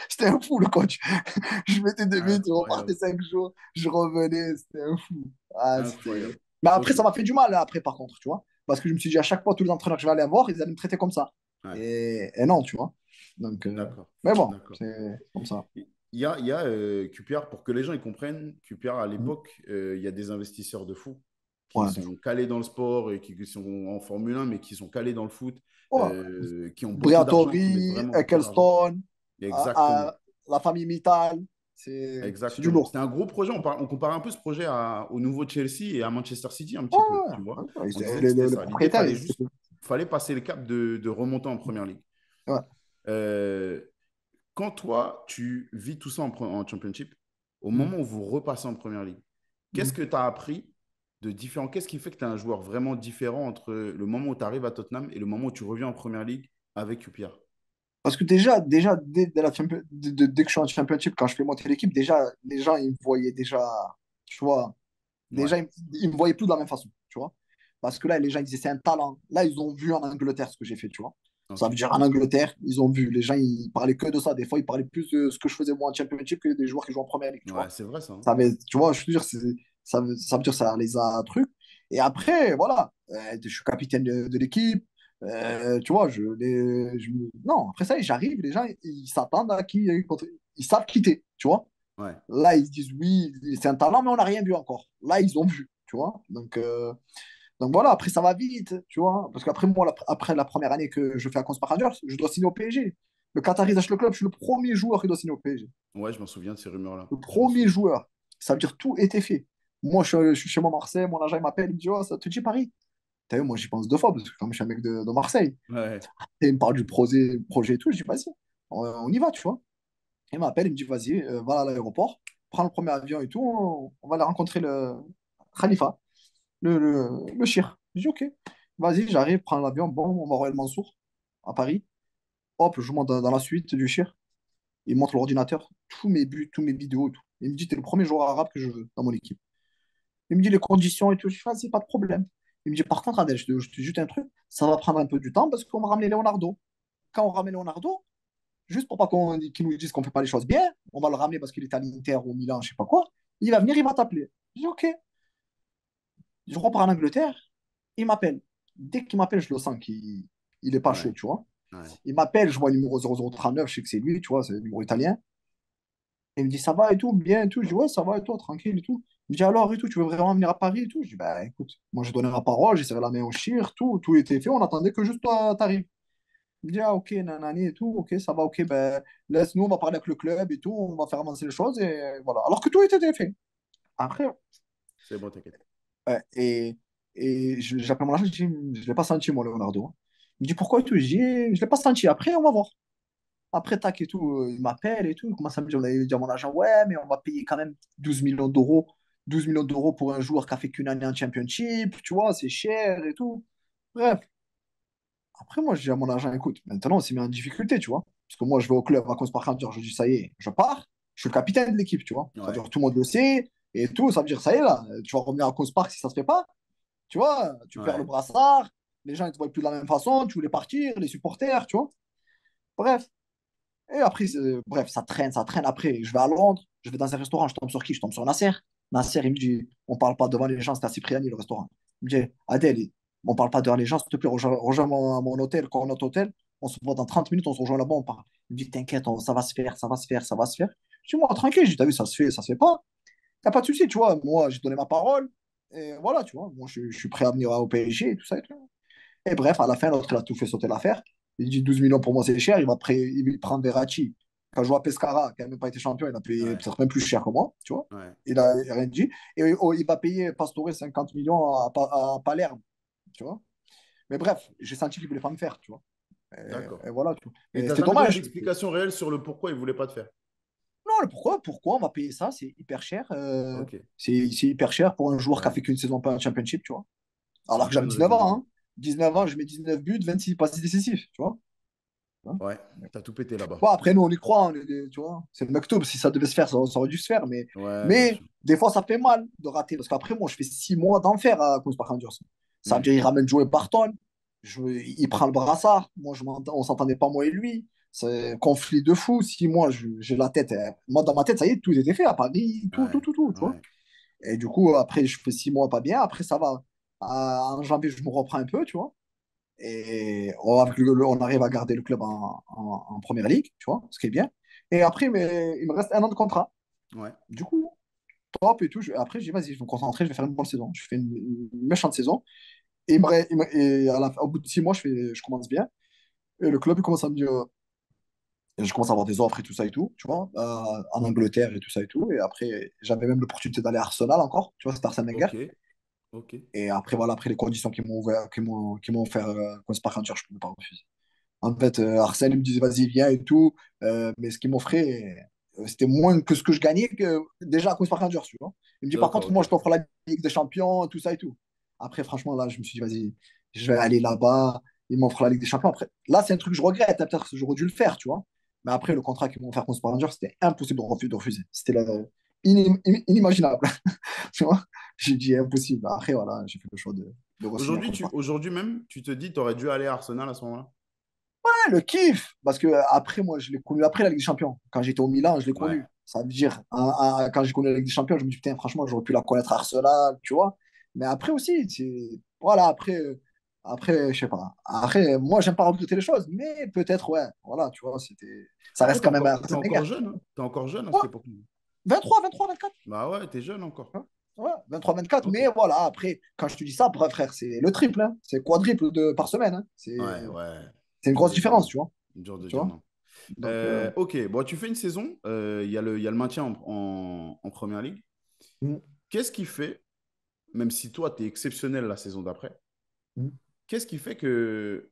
C'était un fou, le coach. Je mettais 2 buts, je repartais Incroyable. 5 jours, je revenais. C'était un fou. Ah, Incroyable. Mais après, Ok. ça m'a fait du mal, hein, après, par contre, tu vois. Parce que je me suis dit, à chaque fois, tous les entraîneurs que je vais aller voir, ils allaient me traiter comme ça. Ouais. Et non, tu vois. Donc, D'accord. mais bon, D'accord. c'est comme ça. Il y a QPR, pour que les gens y comprennent, QPR à Mm. l'époque, il y a des investisseurs de fou qui Ouais, de fou. sont calés dans le sport et qui sont en Formule 1, mais qui sont calés dans le foot, Ouais. qui ont beaucoup d'argent, qui mettent Briatore, vraiment beaucoup d'argent. Ecclestone, Exactement. la famille Mittal, c'est du Exactement. lourd. C'était un gros projet. On comparait un peu ce projet au nouveau Chelsea et à Manchester City un Ouais, petit peu, tu ouais, vois. ouais, On disait que le, c'était le ça. L'idée, propriétaire, fallait passer le cap de remonter en première ligue. ouais. Euh, Quand toi, tu vis tout ça en Championship, au Mm, moment où vous repassez en Première Ligue, qu'est-ce mm. que tu as appris de différent? Qu'est-ce qui fait que tu es un joueur vraiment différent entre le moment où tu arrives à Tottenham et le moment où tu reviens en Première Ligue avec QPR? Parce que déjà dès que je suis en championship, quand je fais monter l'équipe, déjà, les gens, ils me voyaient déjà, tu vois, Ouais, déjà, ils me voyaient plus de la même façon, tu vois. Parce que là, les gens, ils disaient, c'est un talent. Là, ils ont vu en Angleterre ce que j'ai fait, tu vois. Ça ok. veut dire, en Angleterre, ils ont vu. Les gens, ils parlaient que de ça. Des fois, ils parlaient plus de ce que je faisais moi en championship que des joueurs qui jouent en première ligue, tu Ouais, vois. c'est vrai ça, hein. Tu vois, je veux dire, ça veut dire ça les a trucs. Et après, voilà, je suis capitaine de l'équipe. Tu vois, non, après ça, j'arrive, les gens, ils s'attendent à qui, ils savent quitter, tu vois. Ouais, Là, ils se disent oui, c'est un talent, mais on n'a rien vu encore. Là, ils ont vu, tu vois. Donc voilà, après, ça va vite, tu vois. Parce qu'après, moi, après la première année que je fais à Conspar Rangers, je dois signer au PSG. Le Qatari lâche le club, je suis le premier joueur qui doit signer au PSG. ouais, je m'en souviens de ces rumeurs-là. Le Je m'en premier souviens. joueur. Ça veut dire tout était fait. Moi, je suis chez moi à Marseille, mon agent il m'appelle, il me dit, oh, ça te dit Paris? T'as vu, moi, j'y pense 2 fois, parce que comme je suis un mec de Marseille, Ouais, et il me parle du projet et tout, je dis, vas-y, on y va, tu vois. Il m'appelle, il me dit, vas-y, va à l'aéroport, prends le premier avion et tout, on va aller rencontrer le Khalifa, le Chir. Je dis, ok, vas-y, j'arrive, prends l'avion, bon, on va au Royal Mansour, à Paris. Hop, je monte dans la suite du Chir. Il montre l'ordinateur, tous mes buts, tous mes vidéos, tout. Il me dit, t'es le premier joueur arabe que je veux dans mon équipe. Il me dit les conditions et tout. Je fais, vas-y, pas de problème. Il me dit, par contre, Adèle, je te dis un truc, ça va prendre un peu du temps parce qu'on va ramener Leonardo. Quand on ramène Leonardo, juste pour pas qu'ils nous disent qu'on fait pas les choses bien, on va le ramener parce qu'il est à l'Inter ou au Milan, je sais pas quoi. Il va venir, il va t'appeler. Je dis, ok. Je repars en Angleterre, il m'appelle. Dès qu'il m'appelle, je le sens qu'il il est pas chaud, ouais, tu vois. ouais, Il m'appelle, je vois le numéro 0039, je sais que c'est lui, tu vois, c'est le numéro italien. Il me dit, ça va et tout, bien et tout. Je dis, ouais, ça va et toi, tranquille et tout. Il me dit, alors et tout, tu veux vraiment venir à Paris et tout? Je dis, bah écoute, moi j'ai donné ma parole, j'ai serré la main au Chir, tout était fait, on attendait que juste toi t'arrives. Il me dit, ah ok, nanani et tout, ok, ça va, ok, ben laisse-nous, on va parler avec le club et tout, on va faire avancer les choses et voilà. Alors que tout était fait. Après, c'est bon, t'inquiète. ouais, et j'appelle mon agent, je dis, je ne l'ai pas senti, moi, Leonardo. Il me dit, pourquoi et tout? Je dis, je ne l'ai pas senti. Après, on va voir. Après, tac et tout, il m'appelle et tout. Il commence à me dire, on avait dit à mon agent, ouais, mais on va payer quand même 12 millions d'euros. 12 millions d'euros pour un joueur qui a fait qu'une année en championship, tu vois, c'est cher et tout. Bref, après, moi, je dis à mon agent, écoute, maintenant, on s'est mis en difficulté, tu vois. Parce que moi, je vais au club à Cause par Khandir, je dis, ça y est, je pars, je suis le capitaine de l'équipe, tu vois. Ça veut Ouais, dire tout le monde le sait et tout, ça veut dire, ça y est, là, tu vas revenir à Cause Park si ça se fait pas, tu vois, tu perds le ouais. brassard, les gens ne te voient plus de la même façon, tu voulais partir, les supporters, tu vois. Bref, et après, bref, ça traîne, ça traîne. Après, je vais à Londres, je vais dans un restaurant, je tombe sur qui? Je tombe sur Nasser. Nasser, il me dit, on parle pas devant les gens, c'était à Cipriani, le restaurant. Il me dit, Adèle, on parle pas devant les gens, s'il te plaît, rejoins mon hôtel, quand notre hôtel, on se voit dans 30 minutes, on se rejoint là-bas, on parle. Il me dit, t'inquiète, ça va se faire, ça va se faire, ça va se faire. Je dis, moi, tranquille, j'ai dit, t'as vu, ça se fait pas. Y a pas de souci, tu vois. Moi, j'ai donné ma parole, et voilà, tu vois. Moi, je suis prêt à venir au PSG et tout ça et tout. Et bref, à la fin, l'autre, il a tout fait sauter l'affaire. Il dit 12 millions pour moi, c'est cher. Il prend Verratti, qui a joué à Pescara, qui n'a même pas été champion. Il a payé Ouais, peut-être même plus cher que moi, tu vois. ouais. Il a rien dit. Et oh, il va payer Pastore 50 millions à Palerme, tu vois. Mais bref, j'ai senti qu'il ne voulait pas me faire, tu vois. Et D'accord. voilà, tu vois. Et Et t'as c'était jamais donné dommage. d'explication réelle sur le pourquoi il voulait pas te faire. Non, pourquoi on va payer ça? C'est hyper cher. Ok. C'est hyper cher pour un joueur qui a Ouais. fait qu'une saison pas un championship, tu vois. C'est Alors un que peu j'avais une 19 raison ans, valable. hein. 19 ans, je mets 19 buts, 26 passes décisifs, tu vois. Hein. Ouais. T'as tout pété là-bas. Bon, après, nous, on y croit, tu vois. C'est le Mektoub, si ça devait se faire, ça aurait dû se faire. Mais, Ouais, bien mais sûr. des fois, ça fait mal de rater. Parce qu'après, moi, je fais 6 mois d'enfer à cause par Rangers. Ça veut Hmm. dire, il ramène Joey Barton, il prend le brassard. Moi, on s'entendait pas, moi et lui. C'est un conflit de fou. 6 mois, j'ai la tête. Moi, dans ma tête, ça y est, tout était fait à Paris, Ouais, tu vois. ouais. Et du coup, après, je fais 6 mois pas bien. Après, ça va. En janvier, je me reprends un peu, tu vois. Et on arrive à garder le club en première ligue, tu vois, ce qui est bien. Et après, mais, il me reste un an de contrat. Ouais. Du coup, top et tout. Après, j'ai dit, vas-y, je vais me concentrer, je vais faire une bonne saison. Je fais une méchante saison. Et, et au bout de 6 mois, je commence bien. Et le club, il commence à me dire, et je commence à avoir des offres et tout ça et tout, tu vois, en Angleterre et tout ça et tout. Et après, j'avais même l'opportunité d'aller à Arsenal encore, tu vois, c'était Arsène Wenger. Ok. Ok. Et après, voilà, après les conditions qui m'ont offert Queen's Park Rangers, je ne pouvais pas refuser. En fait, Arsène il me disait, vas-y, viens et tout. Mais ce qu'il m'offrait, c'était moins que ce que je gagnais déjà à Queen's Park Rangers, tu vois. Il me dit, par D'accord, contre, moi, ok. je t'offre la Ligue des Champions, tout ça et tout. Après, franchement, là, je me suis dit, vas-y, je vais aller là-bas. Il m'offre la Ligue des Champions. Après, là, c'est un truc que je regrette. Hein, peut-être que j'aurais dû le faire, tu vois. Mais après, le contrat qu'ils m'ont offert Queen's Park Rangers, c'était impossible de refuser. C'était inimaginable, tu vois. J'ai dit, impossible. Après, voilà, j'ai fait le choix de re-signer à Queen's Park. Aujourd'hui même, tu te dis, tu aurais dû aller à Arsenal à ce moment-là? Ouais, le kiff, parce que après, moi, je l'ai connu après la Ligue des Champions. Quand j'étais au Milan, je l'ai Ouais. connu. Ça veut dire, quand j'ai connu la Ligue des Champions, je me dis, putain, franchement, j'aurais pu la connaître à Arsenal, tu vois. Mais après aussi, voilà, après, je sais pas. Après, moi, j'aime pas regretter les choses, mais peut-être, ouais, voilà, tu vois, ça Après, reste quand même un t'es Wenger. encore jeune, hein. T'es encore jeune à Ouais, cette époque-là. 23, 24. Bah ouais, t'es jeune encore. Hein. Ouais, 24, Ok. mais voilà, après, quand je te dis ça, bref, frère, c'est le triple, hein. C'est quadruple par semaine, hein. Ouais, ouais. C'est une Dur grosse de dire différence, non. tu vois. Dur de Tu dire vois. non. Donc, Ok, bon, tu fais une saison. Il y a le maintien en première ligue. mm, Qu'est-ce qui fait, même si toi, tu es exceptionnel la saison d'après, mm. qu'est-ce qui fait que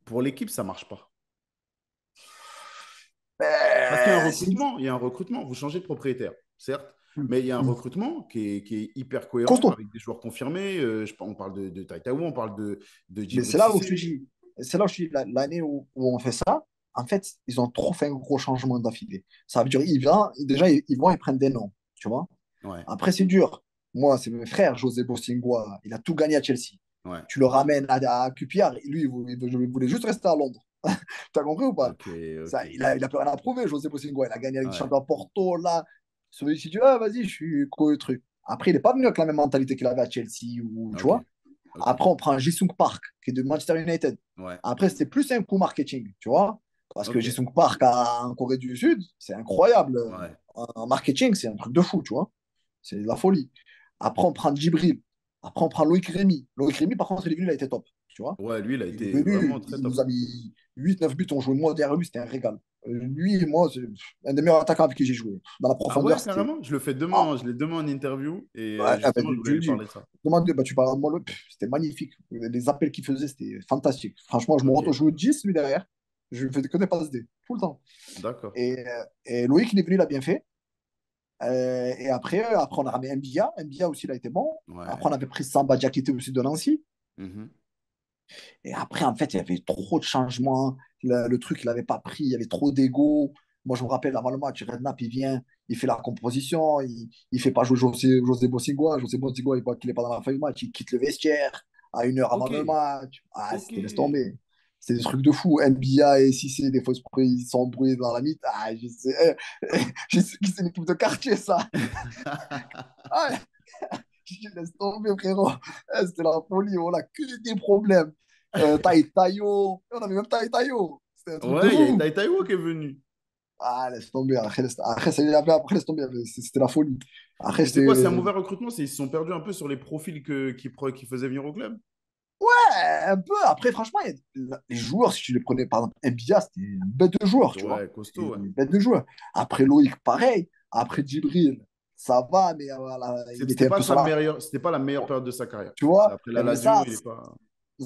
pour l'équipe, ça marche pas? Parce qu'il y a un C'est recrutement, il y a un recrutement. Vous changez de propriétaire, certes, mais il y a un mm. recrutement qui est hyper cohérent Costaud. avec des joueurs confirmés. On parle de Taïtaou, on parle de Mais Djibril c'est là où je te Cissé. dis, c'est là où je te dis, l'année où on fait ça, en fait, ils ont trop fait un gros changement d'affilée. Ça veut dire, déjà, ils vont, ils prennent des noms, tu vois. Ouais, Après, c'est dur. Moi, c'est mon frère, José Bosingua, il a tout gagné à Chelsea. ouais. Tu le ramènes à QPR, lui, il voulait juste rester à Londres. Tu as compris ou pas? Ok, ok. Ça, il a plus rien à prouver, José Bosingua. Il a gagné avec des Ouais, champions à Porto, là. Celui-ci dit, ah, vas-y, je suis co truc. Après, il n'est pas venu avec la même mentalité qu'il avait à Chelsea, ou, tu ok, vois. ok. Après, on prend Jisung Park, qui est de Manchester United. Ouais, Après, c'était plus un coup marketing, tu vois. Parce que ok. Jisung Park en Corée du Sud, c'est incroyable. Ouais, En marketing, c'est un truc de fou, tu vois. C'est de la folie. Après, on prend Djibril. Après, on prend Loïc Rémy. Loïc Rémy, par contre, il est venu, il a été top, tu vois. ouais, lui, il a Il est été vraiment venu, très il top. nous a mis 8 9 buts, on jouait moi derrière lui, c'était un régal. Lui et moi, c'est un des meilleurs attaquants avec qui j'ai joué. Dans la Ah profondeur, ouais, c'était. carrément. Je le fais Ah, demain, je l'ai demain en interview et ouais, ah, ben, justement, je je voulais le lui dis. parler de ça. Bah, tu parles de moi, c'était magnifique. Les appels qu'il faisait, c'était fantastique. Franchement, Ok, je joue 10 lui derrière. Je faisais que des passes D, tout le temps. d'accord. Et Loïc, il est venu, il a bien fait. Et après, on a ramené Mbia. Mbia aussi, il a été bon. Après, Ouais. on avait pris Samba Diakité aussi de Nancy. Mhm. Et après, en fait, il y avait trop de changements. Le truc, il n'avait pas pris. Il y avait trop d'ego. Moi, je me rappelle, avant le match, Redknapp, il vient, il fait la composition. Il fait pas jouer José Bosingua. José Bosingua, il voit qu'il n'est pas dans la feuille du match. Il quitte le vestiaire à 1 heure avant Ok, le match. Ah, ok. c'était laisse tomber. C'est des trucs de fou. NBA et Cissé, des fois, ils sont embrouillés dans la mythe. Ah, je sais, je sais que c'est une équipe de quartier, ça. Ah, je dis, laisse tomber, frérot. C'était la folie. On a que des problèmes. Tayo. On avait même Tayo. C'était un truc de Ouais, il y a fou. Taïwo qui est venu. Ah, laisse tomber. Après, laisse tomber. C'était la folie. Après, Mais c'est quoi, c'est un c'était. mauvais recrutement? Ils se sont perdus un peu sur les profils qui faisaient venir au club? Ouais, un peu. Après, franchement, les joueurs, si tu les prenais, par exemple, Mbia, c'était une bête de joueur, tu vois. Ouais, costaud, ouais. Une bête de joueur. Après, Loïc, pareil. Après, Djibril, ça va, mais voilà, il était C'était un pas peu sur sa la. meilleure, c'était pas la meilleure période de sa carrière. Tu vois, Après il y la avait ça. Lazio, il est pas.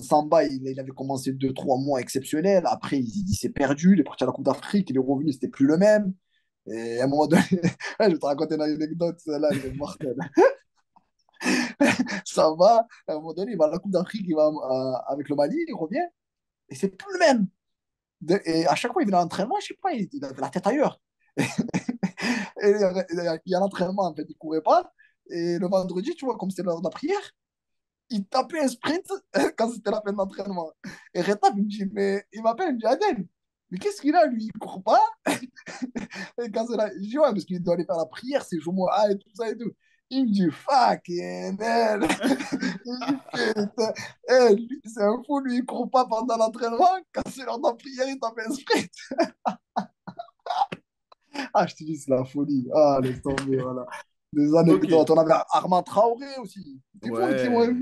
Samba, il avait commencé 2, 3 mois exceptionnels. Après, il s'est perdu. Il est parti à la Coupe d'Afrique. Il est revenu. C'était plus le même. Et à un moment donné, je vais te raconter une anecdote. Celle-là, elle est mortelle. Ça va. À un moment donné, il va à la Coupe d'Afrique. Il va avec le Mali. Il revient. Et c'est plus le même. Et à chaque fois, il venait à l'entraînement. Je sais pas, il avait la tête ailleurs. Et il y a l'entraînement, en fait. Il courait pas. Et le vendredi, tu vois, comme c'était l'heure de la prière, il tapait un sprint quand c'était la fin de l'entraînement. Et Retap, il me dit, mais il m'appelle, il me dit, Adel, mais qu'est-ce qu'il a, lui, il court pas? Et quand c'est là, je dis, ouais, parce qu'il doit aller faire la prière, c'est Jomoa et tout ça et tout. Il me dit, fuck, hell. Il fait, c'est un fou, lui, il court pas pendant l'entraînement. Quand c'est l'heure de la prière, il tape un sprint. Ah, je te dis, c'est la folie. Ah, laisse tomber, voilà. Des Ok. anecdotes. On avait Armand Traoré aussi. C'est fou, Ouais.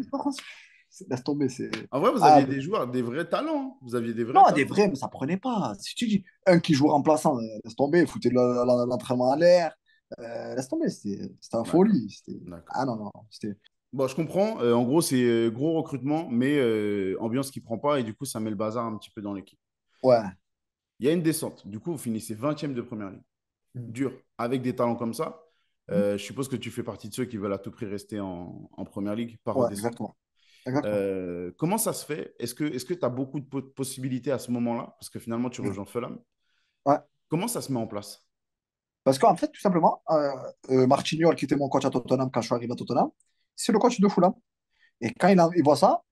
laisse tomber, c'est. En vrai, vous Ah, aviez des joueurs, des vrais talents, hein. Vous aviez des vrais non, des talents. vrais, mais ça prenait pas. Si tu dis un qui joue remplaçant, laisse tomber, foutez l'entraînement à l'air, laisse tomber, c'était la D'accord. folie. D'accord. Ah non, non, c'était. Bon, je comprends. En gros, c'est gros recrutement, mais ambiance qui prend pas et du coup, ça met le bazar un petit peu dans l'équipe. Ouais. Il y a une descente. Du coup, vous finissez 20e de première ligue. Dur. Avec des talents comme ça, je suppose que tu fais partie de ceux qui veulent à tout prix rester en première ligue, pas Ouais, redescendre. exactement. Exactement. Comment ça se fait? Est-ce que tu as beaucoup de possibilités à ce moment-là? Parce que finalement, tu rejoins Fulham. Ouais. Comment ça se met en place? Parce qu'en fait, tout simplement, Martignol, qui était mon coach à Tottenham quand je suis arrivé à Tottenham, c'est le coach de Fulham. Et quand il voit ça,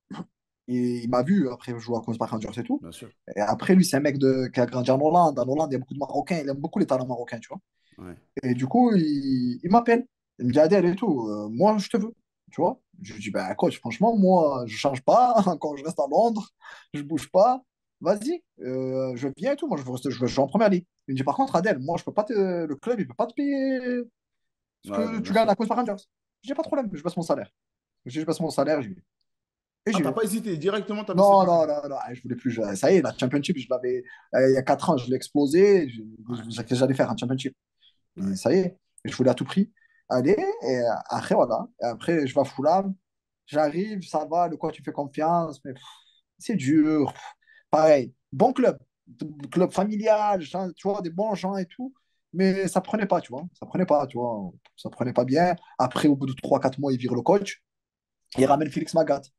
il m'a vu après jouer à Queen's Park Rangers et tout. Bien sûr. Et après, lui, c'est un mec qui a grandi en Hollande. En Hollande, il y a beaucoup de Marocains. Il aime beaucoup les talents marocains, tu vois. Ouais. Et du coup, il m'appelle. Il me dit, Adèle et tout, moi, je te veux. Tu vois? Je lui dis, ben, coach, franchement, moi, je change pas. Encore, je reste à Londres. Je bouge pas. Vas-y, je viens et tout. Moi, je veux jouer en première ligue. Il me dit, par contre, Adèle, moi, je peux pas le club, il peut pas te payer ce Ouais, bah, que bien tu gagnes sûr. à Queen's Park Rangers. Je dis, pas de problème, je baisse mon salaire. Je dis, je baisse mon salaire, j'y vais. Et Ah, j'y t'as vais. pas hésité, directement, t'as baissé Non, ton non, salaire. non, non, je voulais plus. Ça y est, la Championship, je l'avais. Il y a 4 ans, je l'ai explosé. Ouais, J'allais faire un Championship. Et ouais. ça y est, je voulais à tout prix aller. Et après, voilà. Et après, je vais à Fulham. J'arrive, ça va, le coach, tu fais confiance. Mais c'est dur. Pareil, bon club. Club familial, tu vois, des bons gens et tout. Mais ça prenait pas, tu vois. Ça prenait pas, tu vois. Ça prenait pas bien. Après, au bout de 3, 4 mois, il vire le coach. Il ramène Félix Magath.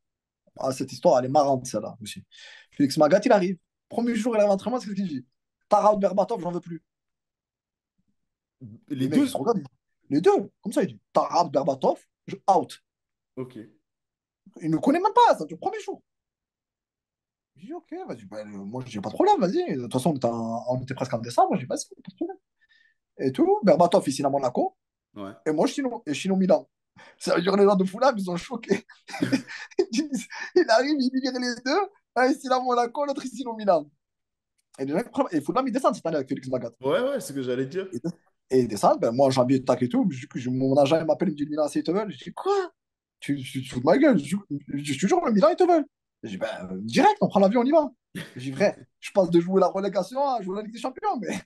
Ah, cette histoire, elle est marrante, celle-là aussi. Félix Magath, il arrive. Premier jour, il arrive à l'entraînement, c'est ce qu'il dit. Tarab Berbatov, j'en veux plus. Les Les mecs, ils se deux? regardent. Les deux, comme ça, il dit Tarab Berbatov, out. Ok. Il ne connaît même pas, ça, du premier jour. Je dis, ok, vas-y, ben, moi, j'ai pas de problème, vas-y. De toute façon, on était presque en décembre, j'ai dit, vas-y, pas de problème. Et tout, Berbatov, il signe à Monaco, Ouais. et moi, je suis au Milan. Ça veut dire les gens de Fulham, ils sont choqués. Il arrive, il vire les deux, un, il signe à Monaco, l'autre, il signe au Milan. Et Fulham, ils descendent cette année avec Félix Magath. Ouais, ouais, c'est ce que j'allais dire. Et ils descendent, ben, moi, janvier, tac et tout. Mon agent, il m'appelle, il me dit, Milan, c'est ils te veulent. Je dis, quoi? Tu te fous de ma gueule? Je te jure, le Milan, ils te veulent. Je dis, ben, direct, on prend l'avion, on y va. Je dis, vrai, je passe de jouer la relégation à jouer la Ligue des Champions, mais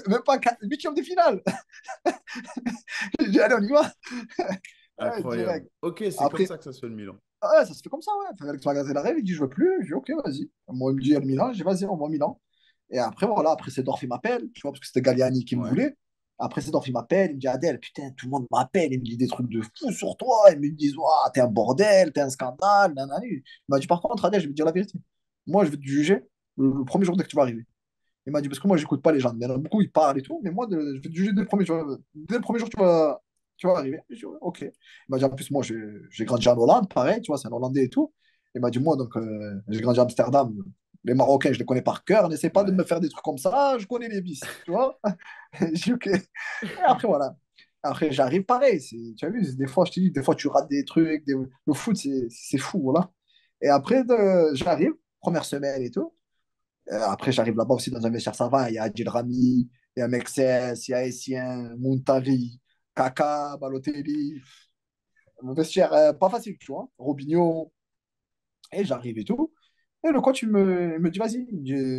même pas 8e de finale. Je dis, allez, on y va. Ouais, Incroyable. direct. Ok, c'est comme Après, ça que ça se fait le Milan. ouais, ça se fait comme ça, ouais. Enfin, Alex Magasin arrive, il dit, je veux plus. Je dis, ok, vas-y. Moi, il me dit, il y a le Milan. Je dis, vas-y, on va au Milan. Et après, voilà, après, c'est Dorf, il m'appelle, tu vois, parce que c'était Galliani qui me Ouais. voulait. Après, Sedorf, il m'appelle, il me dit, Adèle, putain, tout le monde m'appelle, il me dit des trucs de fou sur toi. Ils me disent, ouah, t'es un bordel, t'es un scandale, nanani. Il m'a dit, par contre, Adèle, je vais te dire la vérité. Moi, je vais te juger le premier jour dès que tu vas arriver. Il m'a dit, parce que moi, j'écoute pas les gens. Il y en a beaucoup, ils parlent et tout, mais moi, je vais te juger dès le premier jour, tu vas arriver. Je dis, ouais, ok. Il m'a dit, en plus, moi, j'ai grandi en Hollande, pareil, tu vois, c'est un Hollandais et tout. Il m'a dit, moi, donc, j'ai grandi à Amsterdam. Les Marocains, je les connais par cœur. N'essaie pas de me Ouais. faire des trucs comme ça. Je connais les vices, tu vois. J'ai dit, ok. Et après, voilà. Après, j'arrive pareil. Tu as vu, des fois, je te dis, des fois, tu rates des trucs. Le foot, c'est fou, voilà. Et après, j'arrive, première semaine et tout. Après, j'arrive là-bas aussi dans un vestiaire, ça va. Il y a Adil Rami, il y a Mexès, il y a Essien, Muntari, Kaka, Balotelli. Un vestiaire pas facile, tu vois. Robinho. Et j'arrive et tout. Et le coach, il me dit, vas-y.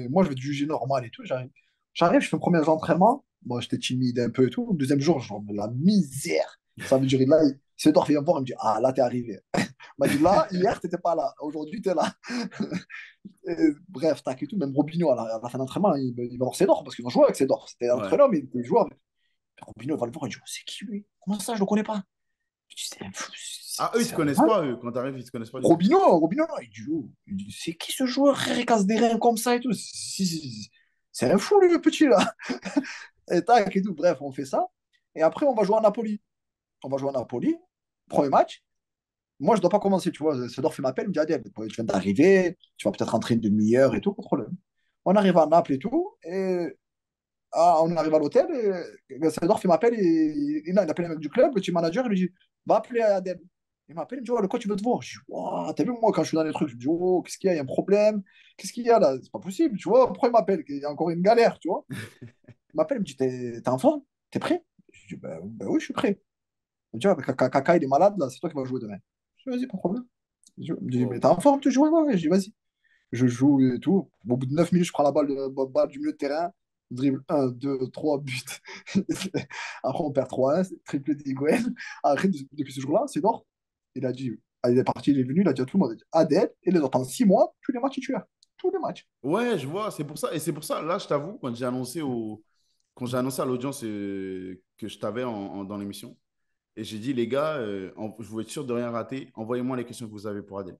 Moi, je vais te juger normal et tout. J'arrive, je fais le premier entraînement. Moi, j'étais timide un peu et tout. Le deuxième jour, genre, la misère. Ça veut dire, là, Sedorf vient me voir, il me dit, ah, là, t'es arrivé. Il m'a dit, là, hier, t'étais pas là. Aujourd'hui, t'es là. Et bref, tac et tout. Même Robinho, à la fin d'entraînement, il va voir Sedorf parce qu'ils vont jouer avec Sedorf. C'était Ouais. l'entraîneur, mais il jouait avec. Robinho, il va le voir, il dit, oh, c'est qui lui? Comment ça, je le connais pas? Je dis, c'est un fou, Ah, eux, ils te c'est un connaissent malade. pas, eux. Quand tu arrives, ils te connaissent pas du tout. Robinho, non, il dit, oh, il dit, c'est qui ce joueur, frère, il casse des reins comme ça et tout. C'est un fou, lui, le petit, là. Et tac et tout. Bref, on fait ça. Et après, on va jouer à Napoli. On va jouer à Napoli. Premier match. Moi, je ne dois pas commencer, tu vois. Sedorf, il m'appelle, il me dit, Adèle, tu viens d'arriver, tu vas peut-être rentrer une demi-heure et tout, pas de problème. On arrive à Naples et tout. Et on arrive à l'hôtel. Et Sedorf, il m'appelle. Il appelle un mec du club, le team manager, il lui dit, va appeler Adèle. Il m'appelle, il me dit, oh, le coach, il veut te voir. Je dis, wow, t'as vu, moi, quand je suis dans les trucs, je me dis, oh, qu'est-ce qu'il y a? Il y a un problème. Qu'est-ce qu'il y a là? C'est pas possible, tu vois. Pourquoi il m'appelle? Il y a encore une galère, tu vois. Il m'appelle, il me dit, t'es en forme? T'es prêt? Je dis, ben oui, je suis prêt. Il me dit, ah, ben, Kaka, il est malade, là, c'est toi qui vas jouer demain. Je dis, vas-y, pas de problème. Il me dit, mais Wow. t'es en forme, tu joues? Ouais, ouais. Je dis, vas-y. Je joue et tout. Au bout de 9 minutes, je prends la balle du milieu de terrain. Dribble un 2 3 buts. Après, on perd 3-1, triplé d'Higuaín. Après, depuis ce jour-là, c'est d'or. Il a dit, il est parti, il est venu, il a dit à tout le monde, il a dit, Adèle, et les autres, pendant 6 mois, tous les matchs titulaires. Tous les matchs. Ouais, je vois, c'est pour ça. Et c'est pour ça, là, je t'avoue, quand j'ai annoncé à l'audience que je t'avais dans l'émission, et j'ai dit, les gars, je veux être sûr de rien rater, envoyez-moi les questions que vous avez pour Adèle.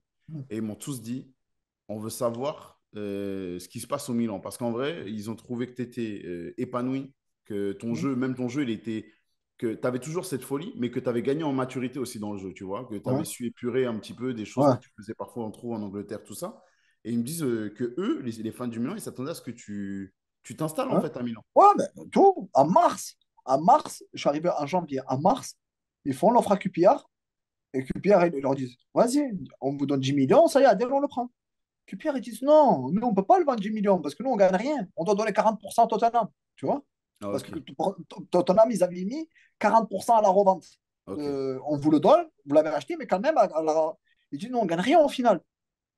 Et ils m'ont tous dit, on veut savoir ce qui se passe au Milan. Parce qu'en vrai, ils ont trouvé que tu étais épanoui, que ton jeu, même ton jeu, il était, que tu avais toujours cette folie, mais que tu avais gagné en maturité aussi dans le jeu, tu vois, que tu avais Ouais, su épurer un petit peu des choses que ouais. tu faisais parfois en trop en Angleterre, tout ça. Et ils me disent que eux, les fans du Milan, ils s'attendaient à ce que tu t'installes en Ouais, fait à Milan. ouais, mais tout, en mars, je suis arrivé en janvier, en mars, ils font l'offre à QPR, et QPR, ils leur disent, vas-y, on vous donne 10 millions, ça y est, Adèle, on le prend. QPR, ils disent, non, nous, on ne peut pas le vendre 10 millions, parce que nous, on ne gagne rien, on doit donner 40% à Tottenham, tu vois? Ah, Parce ok, que Tottenham, ils avaient mis 40% à la revente. ok. On vous le donne, vous l'avez acheté, mais quand même, ils disent, non, on ne gagne rien au final.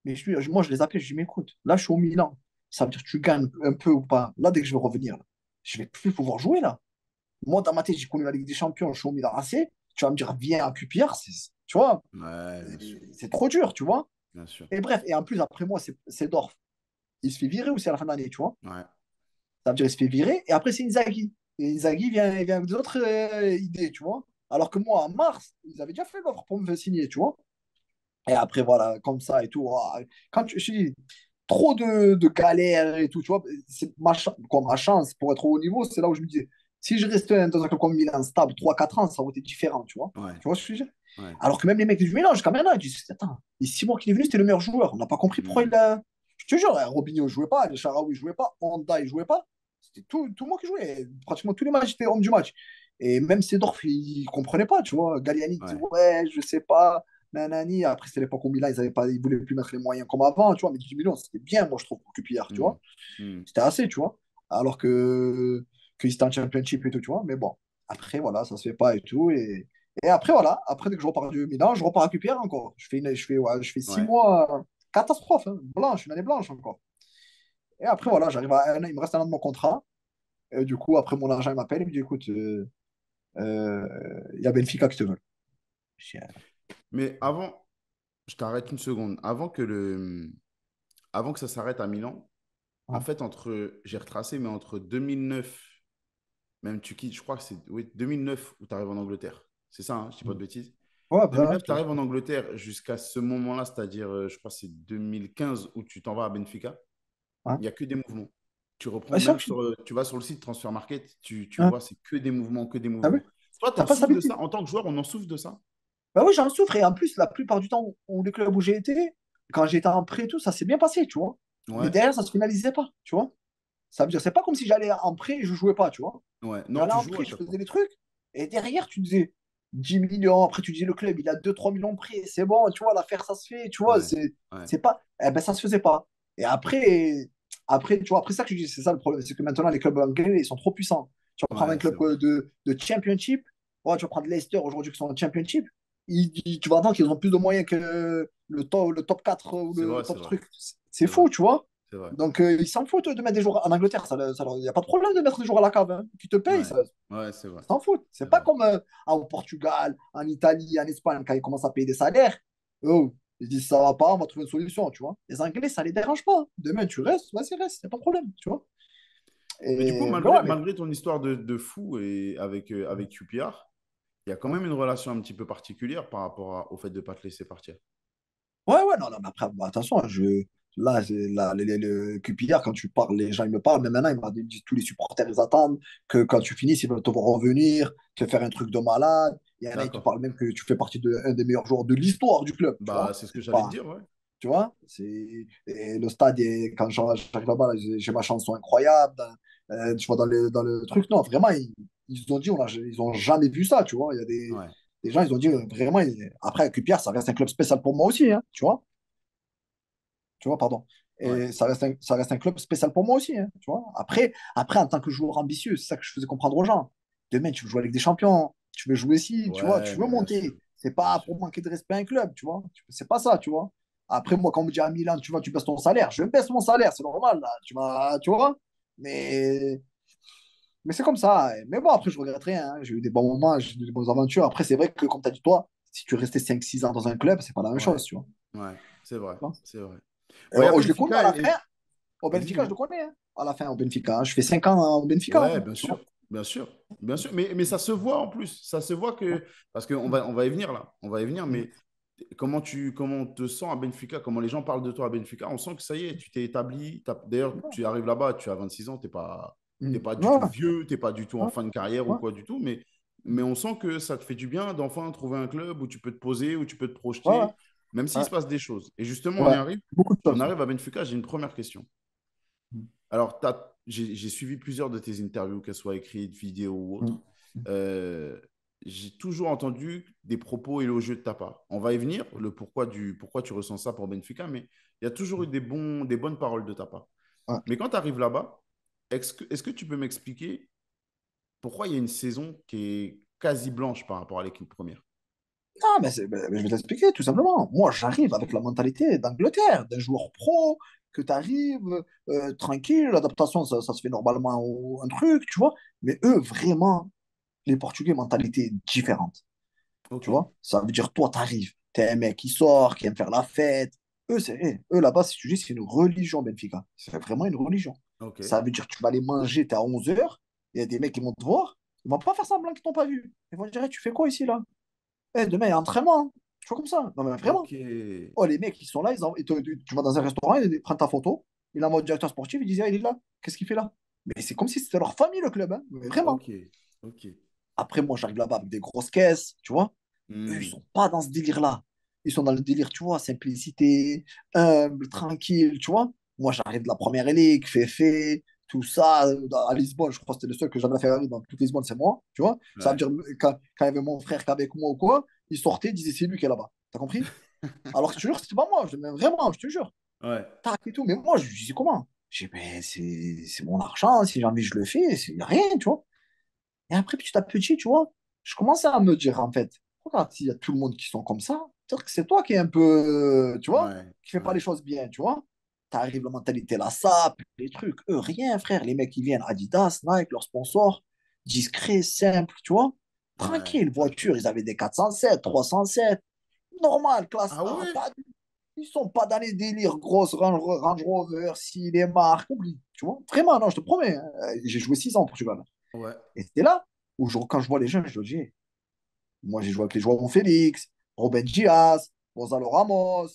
Mais moi, je les appelais, je dis, mais écoute, là, je suis au Milan. Ça veut dire que tu gagnes un peu ou pas. Là, dès que je vais revenir, là, je vais plus pouvoir jouer là. Moi, dans ma tête, j'ai connu la Ligue des Champions, je suis au Milan AC. Tu vas me dire, viens à QPR, tu vois, Ouais, bien sûr, c'est trop dur, tu vois. bien sûr. Et bref, et en plus, après moi, c'est Dorf. Il se fait virer aussi à la fin de l'année, tu vois. Ouais. Ça veut dire, il se fait virer. Et après, c'est Inzaghi. Et Inzaghi vient avec d'autres idées, tu vois. Alors que moi, en mars, ils avaient déjà fait l'offre pour me faire signer, tu vois. Et après, voilà, comme ça et tout. Quand je dis trop de galères et tout, tu vois, c'est ma chance pour être au haut niveau, c'est là où je me dis, si je restais dans un club comme Milan stable 3 4 ans, ça aurait été différent, tu vois. Ouais, Tu vois ce que je veux dire? ouais. Alors que même les mecs du Milan, jusqu'à maintenant, ils disent, attends, il y a 6 mois qu'il est venu, c'était le meilleur joueur. On n'a pas compris pourquoi Hmm. il a. Je te jure, hein, Robinho ne jouait pas, El Shaarawy ne jouait pas, Honda ne jouait pas. C'était tout le monde qui jouait. Pratiquement tous les matchs, étaient homme du match. Et même Seedorf, il ne comprenait pas, tu vois. Galliani dit, Ouais. ouais, je sais pas. Nanani. Après, c'était l'époque où Milan, ils voulaient plus mettre les moyens comme avant, tu vois. Mais 18 millions, c'était bien, moi, je trouve, pour QPR, tu Hmm. vois. Hmm. C'était assez, tu vois. Alors que c'était en championship et tout, tu vois. Mais bon, après, voilà, ça se fait pas et tout. Et après, voilà, après, dès que je repars du Milan, je repars à QPR encore. Je fais six Ouais. mois, catastrophe, hein, blanche, une année blanche encore. Et après, voilà, j'arrive à un an, il me reste un an de mon contrat. Et du coup, après, mon agent, il m'appelle, il me dit, écoute, il y a Benfica qui te veut. Je dis, Mais avant, je t'arrête une seconde. Avant que ça s'arrête à Milan, en ah, fait, j'ai retracé, mais entre 2009, Même tu quittes, je crois que c'est oui, 2009 où tu arrives en Angleterre. C'est ça, hein, je dis pas de bêtises. Ouais, bah, 2009, tu arrives en Angleterre jusqu'à ce moment-là, c'est-à-dire, je crois que c'est 2015 où tu t'en vas à Benfica. ouais. Il n'y a que des mouvements. Tu reprends Ouais, c'est même sûr. tu vas sur le site Transfer Market, tu Hein. vois, c'est que des mouvements, que des Ah oui, mouvements. Toi, tu t'as en pas souffres de stabilité. ça. En tant que joueur, on en souffre de ça. Bah oui, j'en souffre. Et en plus, la plupart du temps, où les clubs où j'ai été, quand j'étais en prêt et tout, ça s'est bien passé, tu vois. Mais Ouais, derrière, ça se finalisait pas, tu vois. Ça veut dire, c'est pas comme si j'allais en prêt et je jouais pas, tu vois. ouais. Non, J'allais tu en joues à prêt, je chaque fois. faisais des trucs. Et derrière, tu disais 10 millions. Après, tu disais le club, il a 2 3 millions de prêt. C'est bon, tu vois, l'affaire, ça se fait. Tu vois, Ouais, ouais, c'est pas. Eh ben, ça se faisait pas. Et après, tu vois, après ça que je dis, c'est ça le problème. C'est que maintenant, les clubs anglais, ils sont trop puissants. Tu vas prendre un ouais, c'est club vrai. de Championship. Ouais, tu vas prendre Leicester aujourd'hui qui sont en Championship. Tu vas entendre qu'ils ont plus de moyens que le top 4 ou C'est le vrai, c'est top vrai. truc. C'est C'est vrai, fou, tu vois. c'est vrai. Donc, ils s'en foutent de mettre des joueurs en Angleterre. Il n'y a pas de problème de mettre des joueurs à la cave, hein, qui te payent. Ouais, Ça, ouais, c'est vrai. ils s'en foutent. C'est C'est pas vrai. comme au Portugal, en Italie, en Espagne, quand ils commencent à payer des salaires. Oh, ils disent ça va pas, on va trouver une solution, tu vois. Les Anglais, ça les dérange pas. Demain, tu restes, vas-y, reste, y a pas de problème, tu vois. Mais du coup, Mais ouais, mais malgré ton histoire de fou et avec QPR, il y a quand ouais. même une relation un petit peu particulière par rapport au fait de ne pas te laisser partir. Ouais, ouais, non, non, mais après, bon, attention, là, le QPR, quand tu parles, les gens, ils me parlent, mais maintenant, ils disent, tous les supporters, ils attendent que quand tu finisses, ils veulent te voir revenir, te faire un truc de malade. Il y en a, ils te D'accord. parlent même que tu fais partie d'un des meilleurs joueurs de l'histoire du club, tu Bah, vois. c'est ce que C'est j'allais te pas, dire, ouais. tu vois, et le stade, quand j'arrive là-bas, là, j'ai ma chanson incroyable, tu vois, dans le truc, non, vraiment, ils ont dit, ils ont jamais vu ça, tu vois. Il y a Ouais, des gens, ils ont dit, vraiment, après, QPR, ça reste un club spécial pour moi aussi, hein, tu vois. Tu vois, pardon. ouais, Et ça reste un club spécial pour moi aussi, hein, tu vois. Après, en tant que joueur ambitieux, c'est ça que je faisais comprendre aux gens. Demain, tu veux jouer avec des champions, tu veux jouer ici, tu vois, ouais, tu veux mais bien sûr, monter. C'est bien pas sûr. pour manquer de respect à un club, tu vois. C'est pas ça, tu vois. Après, moi, quand on me dit à Milan, tu vois, tu baisses ton salaire, je baisse mon salaire, c'est normal, là, tu vois. Mais, mais c'est comme ça. Mais bon, après, je regrette rien, hein. J'ai eu des bons moments, j'ai eu des bonnes aventures. Après, c'est vrai que, comme tu as dit toi, si tu restais 5 6 ans dans un club, c'est pas la même Ouais, chose, tu vois. ouais, c'est vrai, c'est vrai. Et, Bon, il y a je l'ai connu à Benfica la fin. Au Vas-y, Benfica, je le dis-moi. connais, hein, à la fin, au Benfica, hein. Je fais 5 ans au Benfica, Ouais, hein, bien tu vois. sûr, bien sûr, bien sûr. Mais ça se voit en plus. Ça se voit que. Parce on va y venir là. On va y venir, mais comment on te sens à Benfica? Comment les gens parlent de toi à Benfica? On sent que ça y est, tu t'es établi. D'ailleurs, tu arrives là-bas, tu as 26 ans, t'es pas du Ouais, tout vieux, t'es pas du tout en ouais, fin de carrière ou ouais, quoi du tout. Mais on sent que ça te fait du bien d'enfin trouver un club où tu peux te poser, où tu peux te ouais, projeter, même s'il ouais, se passe des choses. Et justement, ouais. Beaucoup de on choses. arrive à Benfica. J'ai une première question. Alors, j'ai suivi plusieurs de tes interviews, qu'elles soient écrites, vidéo ou autres. Euh, j'ai toujours entendu des propos élogieux de ta part. On va y venir, le pourquoi tu ressens ça pour Benfica, mais il y a toujours eu des bonnes paroles de ta part. Ouais. Mais quand tu arrives là-bas, est-ce que tu peux m'expliquer pourquoi il y a une saison qui est quasi blanche par rapport à l'équipe première? Non, mais je vais t'expliquer, tout simplement. Moi, j'arrive avec la mentalité d'Angleterre, d'un joueur pro, que tu arrives tranquille, l'adaptation, ça se fait normalement un truc, tu vois. Mais eux, vraiment, les Portugais, mentalité différente. Ok, Tu vois, ça veut dire, toi, t'arrives, t'es un mec qui sort, qui aime faire la fête. Eux là-bas, si tu dis, c'est une religion, Benfica. C'est vraiment une religion. ok, Ça veut dire, tu vas aller manger, t'es à 11 h, il y a des mecs qui vont te voir, ils vont pas faire semblant qu'ils t'ont pas vu. Ils vont te dire, tu fais quoi ici, là? Demain, il y a entraînement, hein. Tu vois comme ça. Non, mais vraiment. ok, Oh, les mecs, ils sont là, tu vas dans un restaurant, ils prennent ta photo, il envoie au directeur sportif, il dit, ah, il est là, qu'est-ce qu'il fait là? Mais c'est comme si c'était leur famille, le club, hein. Mais vraiment. ok, ok. Après, moi, j'arrive là-bas avec des grosses caisses, tu vois. Eux, ils Hmm, sont pas dans ce délire-là. Ils sont dans le délire, tu vois, simplicité, humble, tranquille, tu vois. Moi, j'arrive de la première ligue, fait, tout ça. À Lisbonne, je crois que c'était le seul que j'avais fait arriver dans toute Lisbonne, c'est moi, tu vois. Ça veut ouais. dire, quand il y avait mon frère qui est avec moi ou quoi, il sortait, il disait, c'est lui qui est là-bas. T'as compris? Alors que je te jure, c'était pas moi. Mais vraiment, je te jure. Ouais, Tac et tout. Mais moi, je disais comment? Je dis, ben, c'est mon argent. Si j'ai envie, je le fais. Il n'y a rien, tu vois. Et après, petit à petit, tu vois, je commençais à me dire, en fait, regarde, s'il y a tout le monde qui sont comme ça, peut-être que c'est toi qui est un peu, tu vois, ouais, qui fais pas les ouais, choses bien, tu vois. T'arrives, la mentalité, la SAP, les trucs, eux, rien, frère. Les mecs, qui viennent Adidas, Nike, leurs sponsors, discret, simple, tu vois. ouais, Tranquille, voiture, ils avaient des 407, 307, normal, classe ah A, ouais? pas, ils sont pas dans les délires grosses Range Rover, si les marques, oublie, tu vois. Vraiment, non, je te promets, hein. J'ai joué 6 ans au Portugal. Ouais, Et c'est là où, quand je vois les jeunes, je dis, moi, j'ai joué avec les joueurs João Félix, Robin Diaz, Gonzalo Ramos,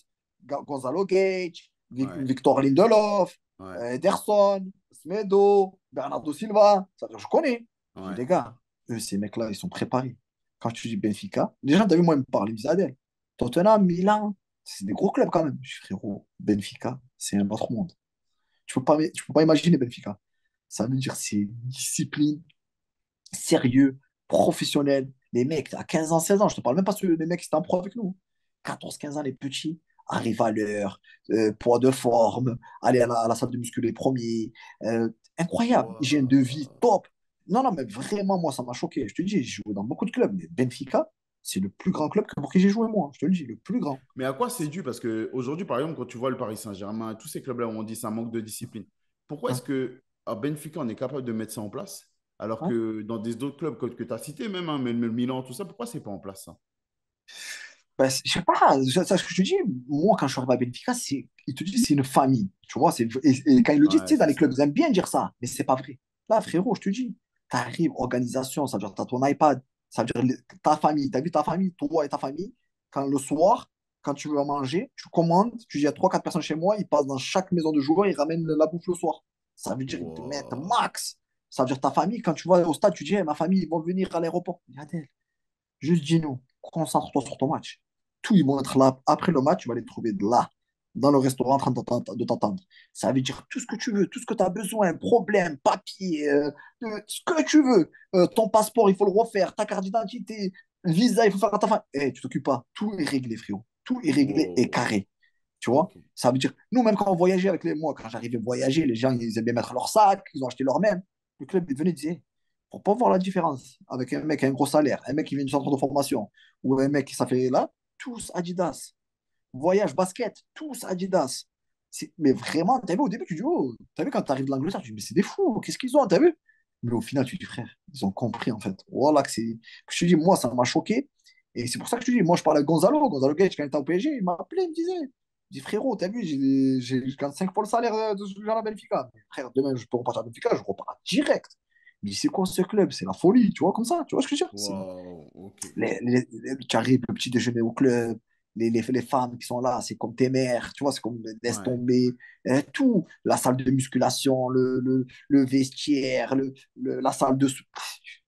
Gonzalo Gage, ouais, Victor Lindelof, ouais, Ederson, Smedo, Bernardo Silva. Ça, je connais. Je dis, ouais. les gars, eux, ces mecs-là, ils sont préparés. Quand tu dis Benfica, les gens, t'as vu, moi, ils me parlent, ils me disent Adèle, Tottenham, Milan, c'est des gros clubs quand même. Je dis, frérot, Benfica, c'est un autre monde. Tu peux pas imaginer Benfica. Ça veut dire c'est discipline, sérieux, professionnel. Les mecs, à 15 ans, 16 ans, je te parle même pas sur les mecs qui étaient en pro avec nous. 14, 15 ans, les petits, arrivent à l'heure, poids de forme, aller à la salle de muscu les premiers. Incroyable, hygiène de vie, Wow. top. Non, non, mais vraiment, moi, ça m'a choqué. Je te dis, j'ai joué dans beaucoup de clubs, mais Benfica, c'est le plus grand club pour qui j'ai joué, moi. Je te le dis, le plus grand. Mais à quoi c'est dû? Parce qu'aujourd'hui, par exemple, quand tu vois le Paris Saint-Germain, tous ces clubs-là où on dit ça manque de discipline, pourquoi est-ce Hein, que à Benfica, on est capable de mettre ça en place? Alors hein. que dans des autres clubs que tu as cités, même, hein, mais le Milan, tout ça, pourquoi c'est pas en place ça? Ben, je sais pas, c'est ce que je te dis. Moi, quand je suis arrivé à Benfica, ils te disent c'est une famille. Tu vois, et quand ils le disent, tu Ouais, sais, dans c'est les clubs, ça. ils aiment bien dire ça, mais c'est pas vrai. Là, frérot, je te dis, tu arrives, organisation, ça veut dire tu as ton iPad, ça veut dire ta famille, tu as vu ta famille, toi et ta famille, quand le soir, quand tu veux manger, tu commandes, tu dis à 3 4 personnes chez moi, ils passent dans chaque maison de joueur, ils ramènent la bouffe le soir. Ça veut dire qu'ils te mettent Wow. max. Ça veut dire ta famille, quand tu vas au stade, tu dis, hey, ma famille, ils vont venir à l'aéroport. Juste dis-nous, concentre-toi sur ton match. Tous, ils vont être là. Après le match, tu vas les trouver là, dans le restaurant, en train de t'attendre. Ça veut dire tout ce que tu veux, tout ce que tu as besoin, problème, papier, ce que tu veux. Ton passeport, il faut le refaire, ta carte d'identité, visa, il faut faire à ta fin. Eh, tu t'occupes pas. Tout est réglé, frérot. Tout est réglé et Wow. carré. Tu vois? Ok. Ça veut dire, nous, même quand on voyageait avec moi, quand j'arrivais à voyager, les gens, ils aimaient mettre leur sac, ils ont acheté leur même. Le club, il venait et disait, pour pas voir la différence avec un mec qui a un gros salaire, un mec qui vient du centre de formation, ou un mec qui ça fait là, tous Adidas. Voyage, basket, tous Adidas. Mais vraiment, t'as vu au début, tu dis, oh, t'as vu quand t'arrives de l'Angleterre, tu dis, mais c'est des fous, qu'est-ce qu'ils ont, t'as vu? Mais au final, tu dis, frère, ils ont compris en fait. Voilà que c'est. Je te dis, moi, ça m'a choqué. Et c'est pour ça que je te dis, moi, je parlais avec Gonzalo Gage, quand il était au PSG, il m'a appelé, il me disait, il dit, frérot, t'as vu, je gagne 5 fois le salaire de ce que j'ai à Benfica. Mais frère, demain, je peux repartir à Benfica, je repars direct. Il dit, c'est quoi ce club? C'est la folie, tu vois, comme ça, tu vois ce que je veux dire? Wow. Ok. Tu arrives, le petit déjeuner au club, les femmes qui sont là, c'est comme tes mères, tu vois, c'est comme laisse Ouais. tomber, tout, la salle de musculation, le vestiaire, la salle de...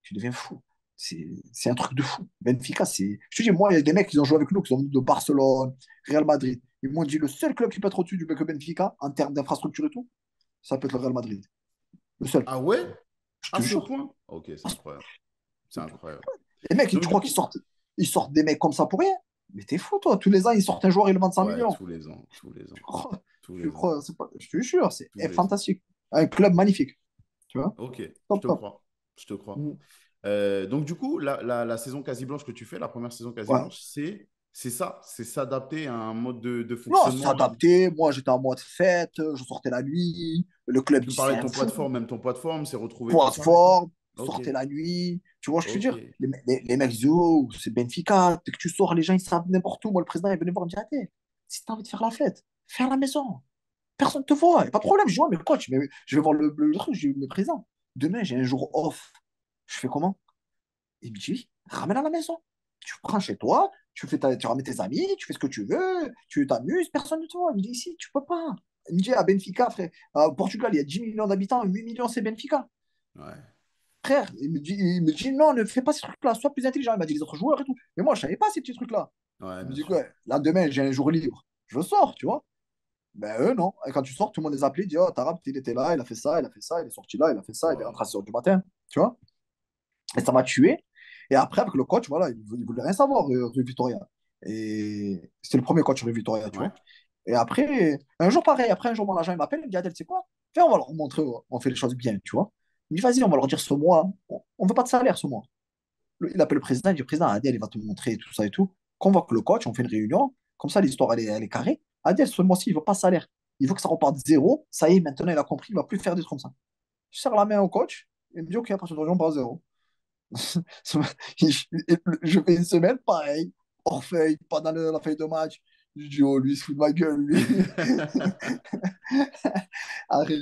Tu deviens fou. C'est un truc de fou. Benfica, c'est... Je te dis, moi, il y a des mecs qui ont joué avec nous, qui sont venus de Barcelone, Real Madrid. Ils m'ont dit, le seul club qui peut être au-dessus du que Benfica, en termes d'infrastructure et tout, ça peut être le Real Madrid. Le seul. Ah ouais? Je À te ce jure. point? Ok, c'est incroyable. C'est incroyable. Les mecs, tu Donc, du crois coup, ils sortent des mecs comme ça pour rien? Mais t'es fou, toi. Tous les ans, ils sortent un joueur, ils le vendent 100 ouais, millions. tous les ans, tous les Tu ans, crois? tous Tu les ans, crois? C'est pas... Je te jure, c'est tous les ans. fantastique. Un club magnifique. Tu vois? Ok, je Top, te top. crois. Je te crois. Mm. Donc, du coup, la saison quasi blanche que tu fais, la première saison quasi Ouais. blanche, c'est ça, c'est s'adapter à un mode de Non, fonctionnement. s'adapter. Moi, j'étais en mode fête. Je sortais la nuit. Le club Tu me dit parlais c'est de un ton poids de fou. forme, même ton poids de forme, c'est retrouvé tout Poids de ça et tout. forme. Ok, Sortais la nuit. Tu vois ce que je ok, veux dire? Les mecs disent, oh, c'est Benfica. Dès que tu sors, les gens, ils savent n'importe où. Moi, le président, il venait voir, il me dit, attends, si t'as envie de faire la fête, fais à la maison. Personne ne te voit, y a pas de problème. Je dis, ouais, mais coach, mais je vais voir le truc, je dis, mais président, demain, j'ai un jour off. Je fais comment? Il me dit, ramène à la maison. Tu prends chez toi, tu ramènes tes amis, tu fais ce que tu veux, tu t'amuses, personne ne te voit. Il me dit, ici, tu peux pas. Il me dit, à Benfica, frère, au Portugal, il y a 10 millions d'habitants, 8 millions, c'est Benfica. ouais, Frère, il me dit, non, ne fais pas ces trucs-là, sois plus intelligent. Il m'a dit les autres joueurs et tout. Mais moi, je savais pas ces petits trucs-là. ouais, Il me bien dit, sûr. quoi, là, demain, j'ai un jour libre. Je sors, tu vois. Ben eux, non. Et quand tu sors, tout le monde les appelait, dit, oh, Tarab, il était là, il a fait ça, il a fait ça, il est sorti là, il a fait ça, il est rentré à 6 Wow. heures du matin. Tu vois? Et ça m'a tué. Et après, avec le coach, voilà, il voulait rien savoir, Rui Vitoria. Et c'était le premier coach Rui Vitoria, tu Ouais, vois. Et après, un jour pareil, après un jour, mon agent il m'appelle, il me dit, Adel, tu sais quoi? Viens, on va leur montrer, on fait les choses bien, tu vois. Il me dit, vas-y, on va leur dire ce mois, on veut pas de salaire ce mois. Il appelle le président, il dit, président, Adel, il va te montrer tout ça et tout. Convoque le coach, on fait une réunion. Comme ça, l'histoire, elle est carrée. Adel, ce mois-ci, il veut pas de salaire. Il veut que ça reparte de zéro. Ça y est, maintenant, il a compris, il va plus faire des trucs comme ça. Je serre la main au coach, il me dit, OK, à partir d'aujourd'hui, on part à zéro. Je fais une semaine, pareil, hors feuille, pas dans la feuille de match. Je dis, oh, lui, il se fout de ma gueule, lui. Après,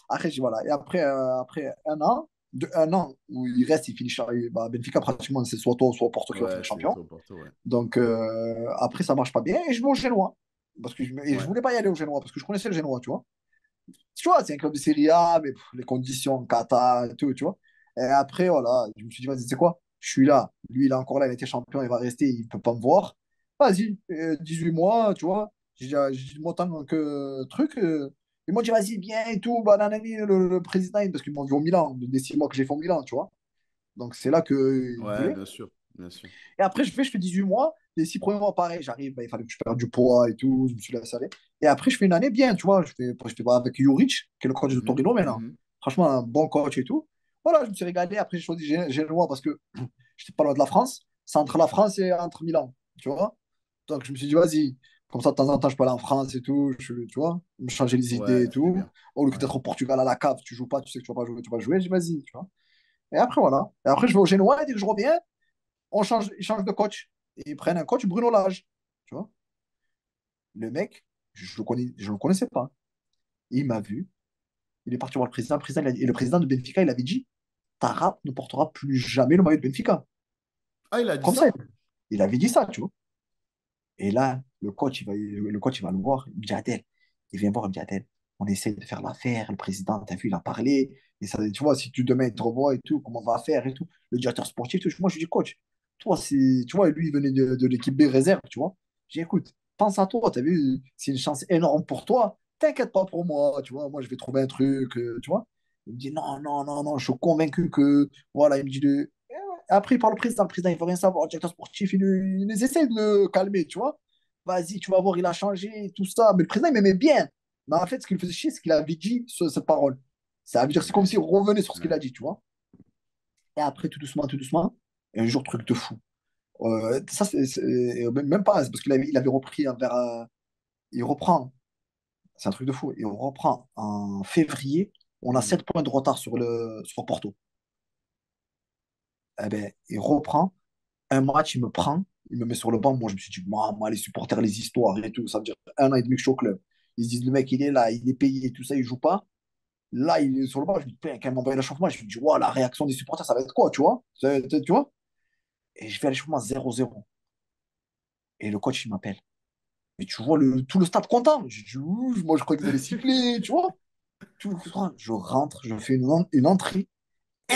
après, voilà. Et après, après un an, de un an où il reste, il finit bah, Benfica pratiquement, c'est soit toi, soit Porto qui va Ouais, finir c'est champion. toi, Porto, ouais. Donc après, ça marche pas bien et je vais au Génois. Parce que et je Ouais, voulais pas y aller au Génois parce que je connaissais le Génois, tu vois. Tu vois, c'est un club de Serie A, mais les conditions, Qatar et tout, tu vois. Et après, voilà, je me suis dit, vas-y, c'est quoi? Je suis là. Lui, il est encore là, il a été champion, il va rester, il peut pas me voir. Vas-y, 18 mois, tu vois. J'ai dit, moi, tant que truc. Ils m'ont dit, vas-y, viens et tout. Bah, nanani, le président, parce qu'ils m'ont vu au Milan, des 6 mois que j'ai fait au Milan, tu vois. Donc, c'est là qu'il ouais, voulait. bien sûr, bien sûr. Et après, je fais 18 mois. Les 6 premiers mois, pareil, j'arrive, bah, il fallait que je perde du poids et tout. Je me suis laissé aller. Et après, je fais une année bien, tu vois. Je fais avec Juric, qui est le coach de Mhm, Torino maintenant. mhm. Franchement, un bon coach et tout. Voilà, je me suis régalé. Après, j'ai choisi Génois parce que j'étais pas loin de la France. C'est entre la France et entre Milan, tu vois. Donc, je me suis dit, vas-y. Comme ça, de temps en temps, je peux aller en France et tout, tu vois, me changer les idées Ouais, et c'était tout. bien. Au lieu que Ouais. d'être au Portugal à la cave, tu joues pas, tu sais que tu vas pas jouer, tu vas jouer, je dis, vas-y, tu vois. Et après, voilà. Et après, je vais au Génois et dès que je reviens, ils changent de coach. Et ils prennent un coach Bruno Lage. Tu vois, le mec, je le connaissais pas. Il m'a vu, il est parti voir le président. Et le président de Benfica, il avait dit Tara ne portera plus jamais le maillot de Benfica. Ah, il a dit Comme ça, ça? il avait dit ça, tu vois. Et là, le coach, il va le voir. Il me dit Adèle, il vient voir, il me dit Adèle, on essaie de faire l'affaire. Le président, t'as vu, il a parlé. Et ça, tu vois, si tu demain, il te revoit et tout, comment on va faire et tout. Le directeur sportif, tout. Moi, je lui dis coach, toi, tu vois, lui, il venait de l'équipe B réserve, tu vois. J'ai dit écoute, pense à toi, t'as vu, c'est une chance énorme pour toi. T'inquiète pas pour moi, tu vois. Moi, je vais trouver un truc, tu vois. Il me dit non, non, non, non, je suis convaincu que, voilà, il me dit de. Et ouais. Après, par le président, il veut rien savoir. Le directeur sportif, il essaie de le calmer, tu vois. Vas-y, tu vas voir, il a changé, tout ça. Mais le président, il m'aimait bien. Mais en fait, ce qui le faisait chier, c'est qu'il avait dit cette parole. Ça veut dire, c'est comme Ouais, s'il revenait sur ce qu'il ouais. a dit, tu vois. Et après, tout doucement, et un jour, truc de fou. Ça, même pas, c'est parce il avait repris vers. Il reprend, c'est un truc de fou. Il reprend en février. On a Mhm. 7 points de retard sur Porto. Eh ben, il reprend. Un match, il me prend, il me met sur le banc. Moi, je me suis dit, moi, les supporters, les histoires et tout, ça veut dire 1 an et demi que je suis au club. Ils se disent, le mec, il est là, il est payé et tout ça, il joue pas. Là, il est sur le banc. Je me dis, putain, quand il m'envoie l'échauffement, je me dis, la réaction des supporters, ça va être quoi, tu vois? Tu vois? Et je vais à l'échauffement 0-0. Et le coach, il m'appelle. Et tu vois tout le stade content. Je dis, ouh, moi, je crois qu'ils allaient siffler, tu vois? Je rentre, je fais une entrée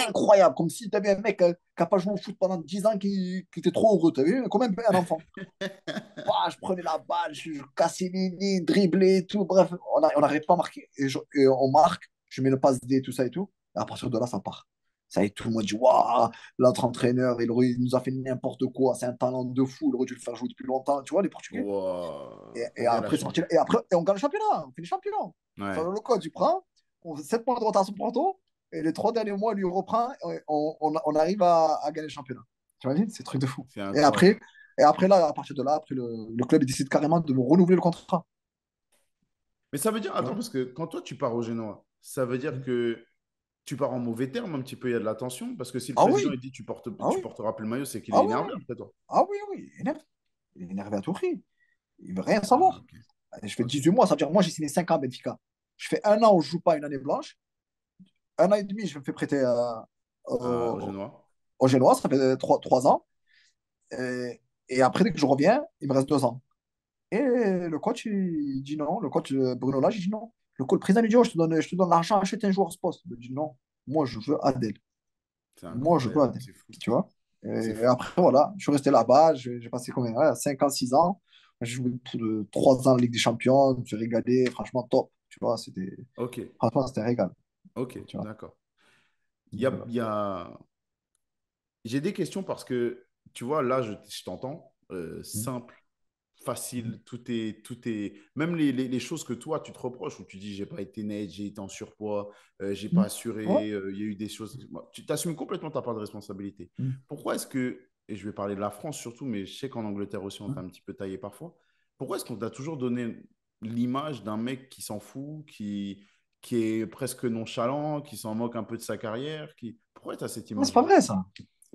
incroyable, comme si tu avais un mec qui n'a pas joué au foot pendant 10 ans qui était trop heureux, tu as vu? Comme un enfant. Bah, je prenais la balle, je cassais les lignes, driblais et tout. Bref, on n'arrive pas à marquer. Et on marque, je mets le passe D, tout ça et tout. Et à partir de là, ça part. Ça y est, tout le monde dit waouh, l'autre entraîneur, il nous a fait n'importe quoi. C'est un talent de fou. Il aurait dû le faire jouer depuis longtemps. Tu vois, les Portugais. Wow. Et Révélation. après, c'est parti. Et après, on gagne le championnat. On finit champion. Ça, Ouais, le coach, il prend. On fait 7 points de retard sur Porto. Et les 3 derniers mois, lui, il reprend. Et on arrive à gagner le championnat. Tu imagines? C'est un truc de fou. c'est Et incroyable. après, et après là, à partir de là, après, le club il décide carrément de me renouveler le contrat. Mais ça veut dire, Tu attends, vois? parce que quand toi tu pars au Génois, ça veut dire que tu pars en mauvais terme un petit peu, il y a de la tension, parce que si le Ah président oui, il dit ah tu oui, porteras plus le maillot, c'est qu'il ah est oui, énervé oui, après toi. ah oui, oui, énervé. Il est énervé à tout prix. Il veut rien Ah, savoir. ok. Je fais Ok. 18 mois, ça veut dire moi j'ai signé 5 ans à Benfica. Je fais 1 an où je joue pas une année blanche. 1 an et demi, je me fais prêter Au au, Génois. au Génois, ça fait 3 ans. Et après, dès que je reviens, il me reste 2 ans. Et le coach, il dit non. Le coach Bruno Lage, il dit non. Le président lui dit oh, je te donne l'argent, achète un joueur à ce poste. Il dit non, moi je veux Adèle. C'est Moi je veux incroyable, Adèle. c'est fou. Tu vois? C'est Et fou. après, voilà, je suis resté là-bas. J'ai passé combien? Ouais, 5 ans, 6 ans. J'ai joué 3 ans en Ligue des Champions. Je me suis régalé. Franchement, top. Tu vois, Ok, franchement, c'était un régal. ok, Tu vois? d'accord. Donc, voilà. Il y a... J'ai des questions parce que, tu vois, là, je t'entends, Mhm. simple, Mhm. facile, tout est... Même les choses que toi, tu te reproches, où tu dis, j'ai pas été net, j'ai été en surpoids, j'ai pas Mhm. Ouais. assuré, il y a eu des choses... Bon, tu t'assumes complètement ta part de responsabilité. Mhm. Pourquoi est-ce que, et je vais parler de la France surtout, mais je sais qu'en Angleterre aussi, on t'a un petit peu taillé parfois, pourquoi est-ce qu'on t'a toujours donné l'image d'un mec qui s'en fout, qui est presque nonchalant, qui s'en moque un peu de sa carrière, qui... Pourquoi tu as cette Non, c'est pas image-là? vrai, ça.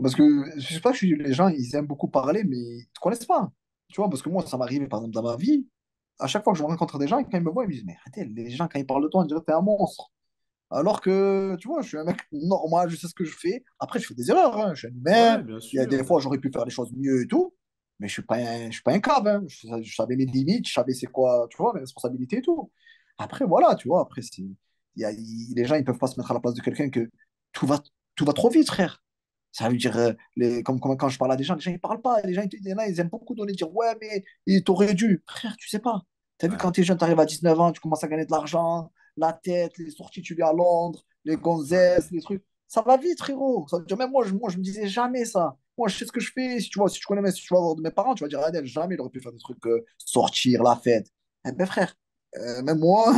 Parce que je sais pas, les gens, ils aiment beaucoup parler, mais ils te connaissent pas. Tu vois, parce que moi, ça m'est arrivé, par exemple, dans ma vie. À chaque fois que je rencontre des gens, quand ils me voient, ils me disent, mais arrêtez, les gens, quand ils parlent de toi, on dirait que t'es un monstre. Alors que, tu vois, je suis un mec normal, je sais ce que je fais. Après, je fais des erreurs, hein. Je suis un humain. Ouais, bien Il y a sûr, des bien fois, sûr. j'aurais pu faire les choses mieux et tout. Mais je suis pas un cave, hein. Je savais mes limites, je savais c'est quoi, tu vois, mes responsabilités et tout. Après, voilà, tu vois, après, les gens, ils peuvent pas se mettre à la place de quelqu'un que tout va, tout va trop vite, frère. Ça veut dire, comme quand je parle à des gens, les gens, ils parlent pas. Les gens, il y en a, ils aiment beaucoup donner, dire, ouais, mais il t'aurait dû. Frère, tu sais pas. T'as vu, Ouais, quand t'es jeune, t'arrives à 19 ans, tu commences à gagner de l'argent, la tête, les sorties, tu vas à Londres, les gonzesses, ouais, les trucs. Ça va vite, frérot. Ça veut dire, même moi, je me disais jamais ça. Moi, je sais ce que je fais. Si tu vois, si tu connais, si tu vas voir de mes parents, tu vas dire, Adèle, jamais il aurait pu faire des trucs, sortir, la fête. Eh ben, frère, même moi,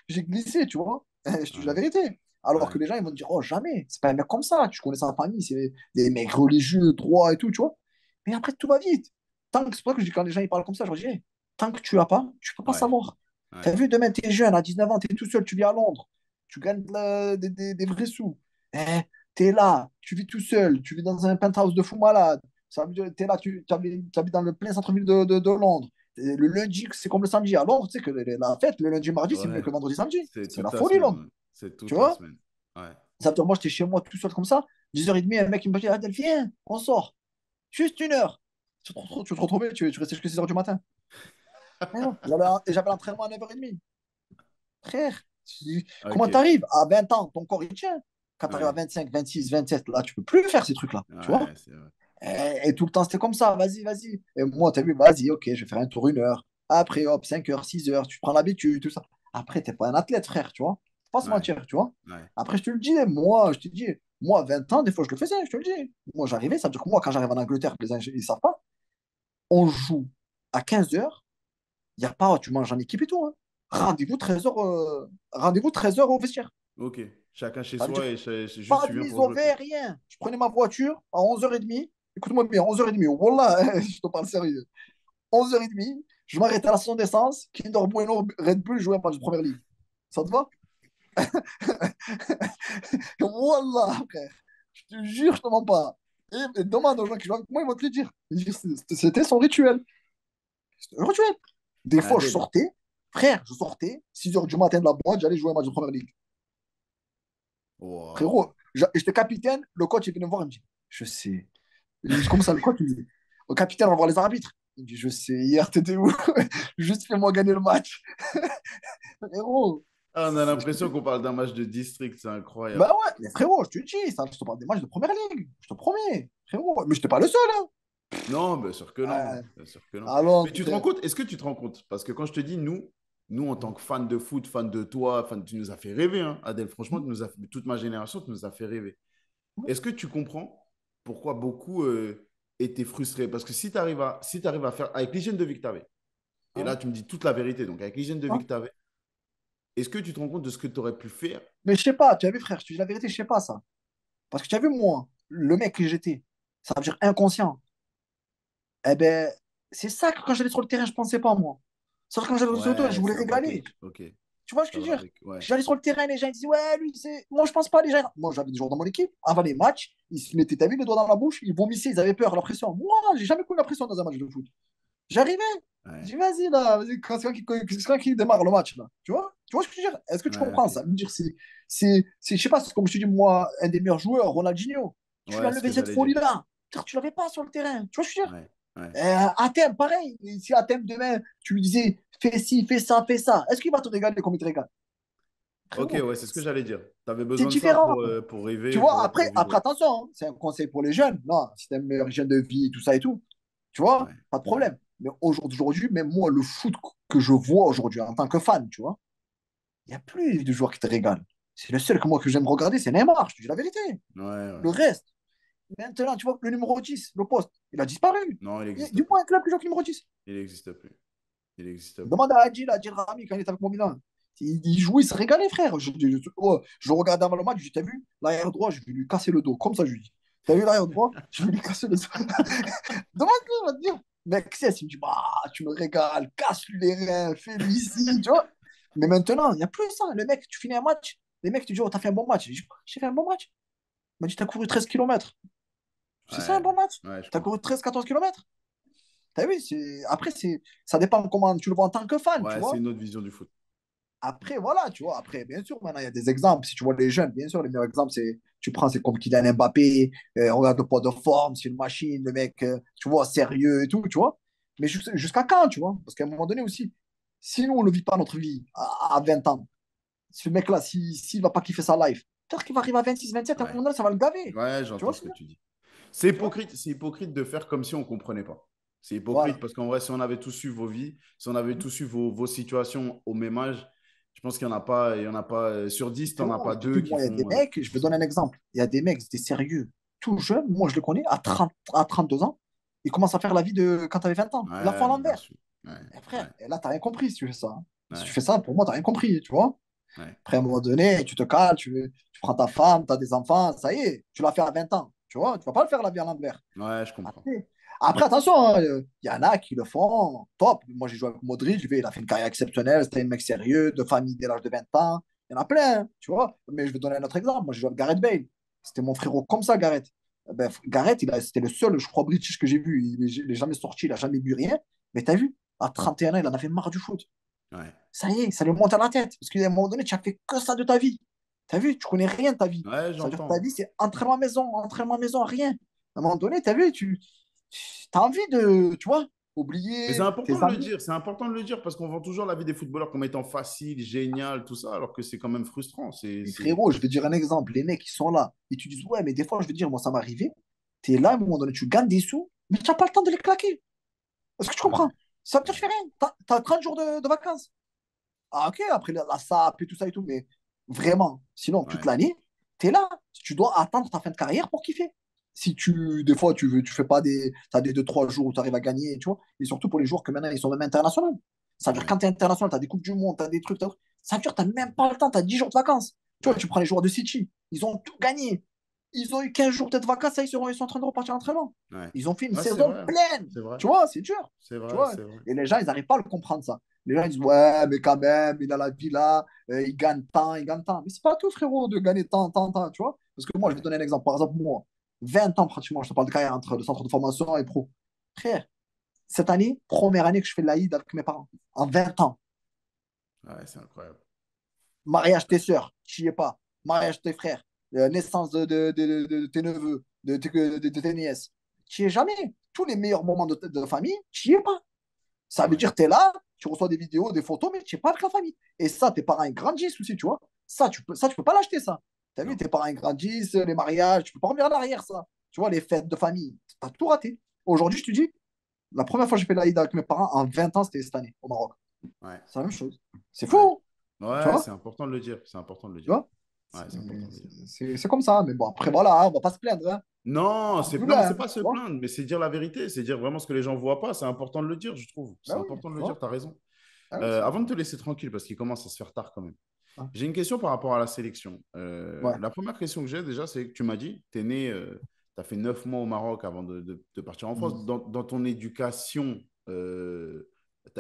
j'ai glissé, tu vois. Je te dis la ouais, vérité. Alors que ouais, les gens, ils vont te dire, oh, jamais. C'est pas un mec comme ça. Tu connais sa famille, c'est des mecs religieux, droits et tout, tu vois. Mais après, tout va vite. C'est pour ça que je dis, quand les gens ils parlent comme ça, je leur dis, hey, tant que tu as pas, tu peux pas ouais, savoir. ouais. T'as vu, demain, t'es jeune, à 19 ans, t'es tout seul, tu vis à Londres, tu gagnes des vrais sous. Eh, t'es là, tu vis tout seul, tu vis dans un penthouse de fou malade. Ça veut dire, t'es là, tu habites dans le plein centre-ville de Londres. Et le lundi, c'est comme le samedi. À Londres, tu sais que la fête, le lundi, mardi, c'est mieux Ouais, que le vendredi, samedi. c'est C'est toute la la folie, semaine, Londres. ouais. C'est Tu toute la vois? semaine. Ouais. Ça veut dire, moi, j'étais chez moi tout seul comme ça, 10h30, un mec, il me dit, Adèle, viens, on sort. Juste 1 heure. Tu te retrouves, tu restes jusqu'à 6h du matin. Mais non, j'avais l'entraînement à 9h30. Frère, comment Ok. t'arrives? À 20 ans, ton corps, il tient. Quand t'arrives à Ouais, 25, 26, 27, là, tu peux plus faire ces trucs-là. Tu vois? ouais, c'est vrai. Et tout le temps, c'était comme ça. Vas-y, vas-y. Et moi, t'as vu, vas-y, ok, je vais faire un tour 1 heure. Après, hop, 5 heures, 6 heures, tu prends l'habitude, tout ça. Après, t'es pas un athlète, frère, tu vois? Faut pas se Ouais, mentir, tu vois? ouais. Après, je te le dis, moi, je te dis, moi, à 20 ans, des fois, je le faisais, je te le dis. Moi, j'arrivais, ça veut dire que moi, quand j'arrive en Angleterre, les gens, ils savent pas, on joue à 15 heures. Il n'y a pas, tu manges en équipe et tout, hein. Rendez-vous 13 heures, rendez-vous 13 heures au vestiaire. Ok. Chacun chez Ça veut dire soi et c'est juste pas tu de viens mise pour au jouer, quoi. vert, rien. Je prenais ma voiture à 11h30. Écoute-moi bien, 11h30. Wallah, je te parle sérieux. 11h30, je m'arrête à la station d'essence, Kinder Bueno, Red Bull, jouer un match de première ligue. Ça te va? Wallah, frère. Je te jure, je te mens pas. Et demande aux gens qui jouent avec moi, ils vont te le dire. C'était son rituel. C'était un rituel. Des Mais fois, je Adèle. sortais. Frère, je sortais, 6h du matin de la boîte, j'allais jouer un match de première ligue. Waouh. Frérot, j'étais capitaine, le coach est venu me voir, il me dit, je sais. Je dis, comme ça, le coach, il me dit, au capitaine, on va voir les arbitres. Il me dit, je sais, hier, t'étais où? Juste fais-moi gagner le match. Frérot, Ah, on a l'impression qu'on parle d'un match de district, c'est incroyable. bah ouais, mais frérot, je te dis, ça, je te parle des matchs de première ligue, je te promets, frérot. Mais je n'étais pas le seul, hein. Non, bien sûr que non. Euh, Bien sûr que non. alors, Mais tu te rends frère. compte, est-ce que tu te rends compte? Parce que quand je te dis nous en tant que fans de foot, fans de toi, tu nous as fait rêver, hein, Adèle. Franchement, toute ma génération, tu nous as fait rêver. Est-ce que tu comprends pourquoi beaucoup étaient frustrés? Parce que si tu arrives à faire, avec l'hygiène de vie que tu avais, et Hein, là tu me dis toute la vérité, donc avec l'hygiène de vie hein. que tu avais, est-ce que tu te rends compte de ce que tu aurais pu faire? Mais je sais pas, tu as vu, frère, je te dis la vérité, je sais pas ça. Parce que tu as vu, moi, le mec que j'étais, ça veut dire inconscient. Eh ben, c'est ça que quand j'allais sur le terrain, je pensais pas, moi. C'est-à-dire quand j'allais sur le terrain, je Ouais, voulais c'est un régaler. package. Ok, Tu vois ce que ça je veux va dire? avec. Ouais, J'allais sur le terrain, les gens ils disaient, ouais, lui, c'est. Moi, je pense pas, les gens. Moi, j'avais des joueurs dans mon équipe. Avant les matchs, ils se mettaient, t'as vu, les doigts dans la bouche, ils vomissaient, ils avaient peur, la pression. Moi, j'ai jamais connu la pression dans un match de foot. J'arrivais, je ouais, dis, vas-y, là, vas-y, c'est quand qui démarre le match, là. Tu vois ce que je veux dire? Est-ce que tu ouais, comprends ok. ça? Me dire, je sais pas, c'est comme je te dis, moi, un des meilleurs joueurs, Ronaldinho, tu lui as Ouais, c'est ce levé que cette j'allais dire. folie-là. Tu l'avais pas sur le terrain. Tu vois ce que je veux dire? Ouais, ouais. À thème, pareil. Si à thème demain, tu lui disais, fais ci, fais ça, est-ce qu'il va te régaler comme il te régale? Ok, Frérot, ouais, c'est ce que j'allais dire. Tu avais c'est besoin de ça différent. pour Tu rêver, vois, pour après vibrer. attention, hein, c'est un conseil pour les jeunes. Non, si tu une meilleure hygiène de vie, tout ça et tout, tu vois, Ouais, pas de ouais. problème. Mais aujourd'hui, même moi, le foot que je vois aujourd'hui en tant que fan, tu vois, il n'y a plus de joueurs qui te régalent. C'est le seul que moi que j'aime regarder, c'est Neymar, je te dis la vérité. Ouais, Le ouais. reste, maintenant, tu vois, le numéro 10, le poste, il a disparu. Non, il n'existe Dis-moi plus. un club qui joue avec le numéro 10. Il n'existe plus. Il n'existe plus. Demande à Adil Rami quand il était avec mon Milan. Il jouait, il se régalait, frère. Je regardais avant le match, je dis, t'as vu, l'arrière droit, je vais lui casser le dos. Comme ça, je lui dis. T'as vu l'arrière droit, je vais lui casser le dos. Demande-lui, il va te dire. Mec, c'est, il me dit, bah, tu me régales, casse-lui les reins, fais-lui ici, tu vois. Mais maintenant, il n'y a plus ça. Le mec, tu finis un match, les mecs te disent, oh, t'as fait un bon match. J'ai fait un bon match. Il m'a dit, t'as couru 13 km. C'est ça un Ouais, bon match. ouais, je T'as couru comprends. 13 14 km. T'as vu, après, ça dépend comment tu le vois en tant que fan, tu Ouais, c'est vois. une autre vision du foot. après, voilà, tu vois. Après, bien sûr, maintenant, il y a des exemples. Si tu vois les jeunes, bien sûr, les meilleurs exemples, tu prends, c'est comme Kylian Mbappé. Regarde le poids de forme, c'est une machine, le mec, tu vois, sérieux et tout, tu vois. Mais jusqu'à quand, tu vois? Parce qu'à un moment donné aussi, si nous, on ne vit pas notre vie à 20 ans, ce mec-là, s'il ne va pas kiffer sa life, peut-être qu'il va arriver à 26, 27, à un Ouais, moment donné, ça va le gaver. ouais, Tu j'entends vois ce ce que que je veux dire? tu dis. Tu vois? C'est hypocrite de faire comme si on ne comprenait pas. C'est hypocrite Voilà. parce qu'en vrai, si on avait tous eu vos vies, si on avait tous eu vos situations au même âge, je pense qu'il y en a pas sur 10, tu n'en as Frérot, pas je te deux dis, moi, il y a des mecs, qui je font vais ça. donner un exemple. Il y a des mecs, c'était sérieux, tout jeunes. Moi, je le connais, à 32 ans, ils commencent à faire la vie de quand tu avais 20 ans. Ils la font à Ouais, bien l'envers. sûr. Ouais, Et ouais, frère, et là, tu n'as rien compris si tu fais ça. Hein. Si tu ouais, fais ça, pour moi, tu n'as rien compris, tu vois. ouais, Après, à un moment donné, tu te cales, tu prends ta femme, tu as des enfants, ça y est, tu l'as fait à 20 ans. Tu vois, tu ne vas pas le faire la vie à l'envers. ouais, je comprends. Après, attention, il y en a qui le font top. Moi, j'ai joué avec Modric, il a fait une carrière exceptionnelle, c'était un mec sérieux, de famille dès l'âge de 20 ans. Il y en a plein, hein, tu vois. Mais je vais donner un autre exemple. Moi, j'ai joué avec Gareth Bale. C'était mon frérot comme ça, Gareth. Ben, Gareth, c'était le seul, je crois, British que j'ai vu. Il n'est jamais sorti, il n'a jamais bu rien. Mais t'as vu, à 31 ans, il en avait marre du foot. Ouais, Ça y est, ça lui monte à la tête. Parce qu'à un moment donné, tu as fait que ça de ta vie. T'as vu, tu connais rien de ta vie. ouais, Ça veut dire que ta j'entends. vie, c'est entraînement maison, rien. À un moment donné, t'as vu, tu as envie de, tu vois, Mais c'est oublier important tes de le amis. dire, c'est important de le dire parce qu'on vend toujours la vie des footballeurs comme étant facile, génial, tout ça, alors que c'est quand même frustrant. Mais frérot, je vais dire un exemple. Les mecs, qui sont là et tu dis, ouais, mais des fois, je veux dire, moi, ça m'est arrivé. Tu es là, à un moment donné, tu gagnes des sous, mais tu n'as pas le temps de les claquer. Est-ce que tu Ouais, comprends? Ça ne te ouais, fait rien. Tu as 30 jours de vacances. Ah, ok, après la SAP et tout ça et tout, mais vraiment, sinon, toute ouais, l'année, tu es là. Tu dois attendre ta fin de carrière pour kiffer. Si des fois, tu fais pas t'as des 2, 3 jours où tu arrives à gagner, tu vois, et surtout pour les joueurs que maintenant, ils sont même internationaux. Ça veut dire ouais, quand tu es international, tu as des Coupes du Monde, tu as des trucs, ça veut dire que tu n'as même pas le temps, tu as 10 jours de vacances. Tu vois, ouais, tu prends les joueurs de City, ils ont tout gagné. Ils ont eu 15 jours peut-être de vacances, ça, ils sont en train de repartir en entraînement. ouais. Ils ont fait une Ouais, c'est saison vrai, pleine. c'est vrai, Tu vois, c'est dur. c'est Tu vrai, vois, c'est vrai. et les gens, ils n'arrivent pas à le comprendre, ça. Les gens ils disent, ouais, mais quand même, il a la villa, il gagne tant, il gagne tant. Mais c'est pas tout, frérot, de gagner tant, tant, tant, tu vois. Parce que moi, je vais Ouais, donner un exemple. Par exemple, moi, 20 ans pratiquement, je te parle de carrière entre le centre de formation et pro. Frère, cette année, première année que je fais de l'Aïd avec mes parents, en 20 ans. ouais, c'est incroyable. Mariage de tes sœurs, tu n'y es pas. Mariage de tes frères, naissance de tes neveux, de tes nièces. Tu n'y es jamais. Tous les meilleurs moments de famille, tu n'y es pas. Ça veut Ouais, dire que tu es là, tu reçois des vidéos, des photos, mais tu n'es pas avec la famille. Et ça, tes parents ils grandissent aussi, tu vois. Ça, tu peux pas l'acheter, ça. Tu as vu, non. tes parents ils grandissent, les mariages, tu peux pas revenir en arrière, ça. Tu vois, les fêtes de famille, tu as tout raté. Aujourd'hui, je te dis, la première fois que j'ai fait l'Aïda avec mes parents, en 20 ans, c'était cette année, au Maroc. Ouais, C'est la même chose. C'est ouais. fou, tu Ouais, vois. c'est important de le dire, c'est important de le Tu dire. vois. Ouais, C'est c'est important de le dire. c'est comme ça. Mais bon, après, voilà, hein, on va pas se plaindre. Hein. Non, mais Alhamdoulilah, c'est hein, pas se tu vois. plaindre, mais c'est dire la vérité, c'est dire vraiment ce que les gens voient pas. C'est important de le dire, je trouve. Ben C'est oui, important de tu le dire, vois. tu as raison. Ah oui, c'est Avant de te laisser tranquille, parce qu'il commence à se faire tard quand même. ah, J'ai une question par rapport à la sélection. ouais. La première question que j'ai déjà, c'est que tu m'as dit, tu es né, tu as fait 9 mois au Maroc avant de partir en France. Mm. Dans ton éducation, tu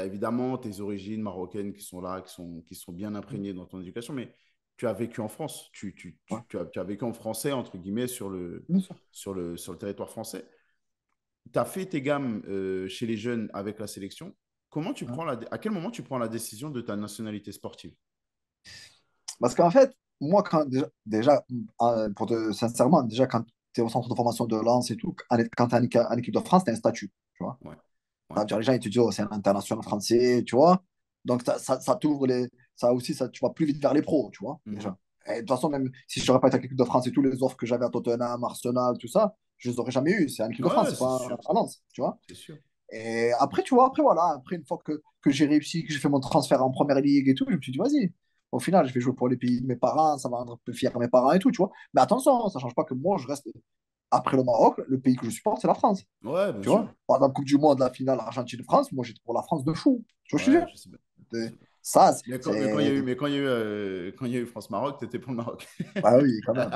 as évidemment tes origines marocaines qui sont là, qui sont bien Mm. imprégnées dans ton éducation, mais tu as vécu en France. Ouais, Tu as vécu en français, entre guillemets, bien sûr. sur le territoire français. Tu as fait tes gammes chez les jeunes avec la sélection. Ouais. À quel moment tu prends la décision de ta nationalité sportive? Parce qu'en fait, moi, déjà sincèrement, déjà, quand tu es au centre de formation de Lens et tout, quand tu es en équipe de France, tu as un statut. Tu vois. Ouais, Ça ouais, veut dire, les gens, ils te disent, oh, c'est un international français, tu vois. Donc, ça t'ouvre ça aussi, tu vas plus vite vers les pros, tu vois, mhm. déjà. Et de toute façon, même si je n'aurais pas été avec l'équipe de France et tous les offres que j'avais à Tottenham, Arsenal, tout ça, je les aurais jamais eu. C'est en équipe de France, Ouais, c'est c'est pas sûr, à Lens, tu vois. c'est sûr. Et après, tu vois, après, voilà, après, une fois que j'ai réussi, que j'ai fait mon transfert en première ligue et tout, je me suis dit, vas-y, au final, je vais jouer pour les pays de mes parents, ça va rendre un peu fier mes parents et tout, tu vois. Mais attention, ça change pas que moi, je reste, après le Maroc, le pays que je supporte, c'est la France, Ouais, bien tu vois. sûr. Par exemple, Coupe du Monde, la finale Argentine-France, moi, j'étais pour la France de fou, tu vois ce que je veux Ouais, dire. je sais bien. Je C'est- sais bien. Ça, Mais c'est. quand il y a eu France-Maroc, tu étais pour le Maroc. Bah oui, quand même.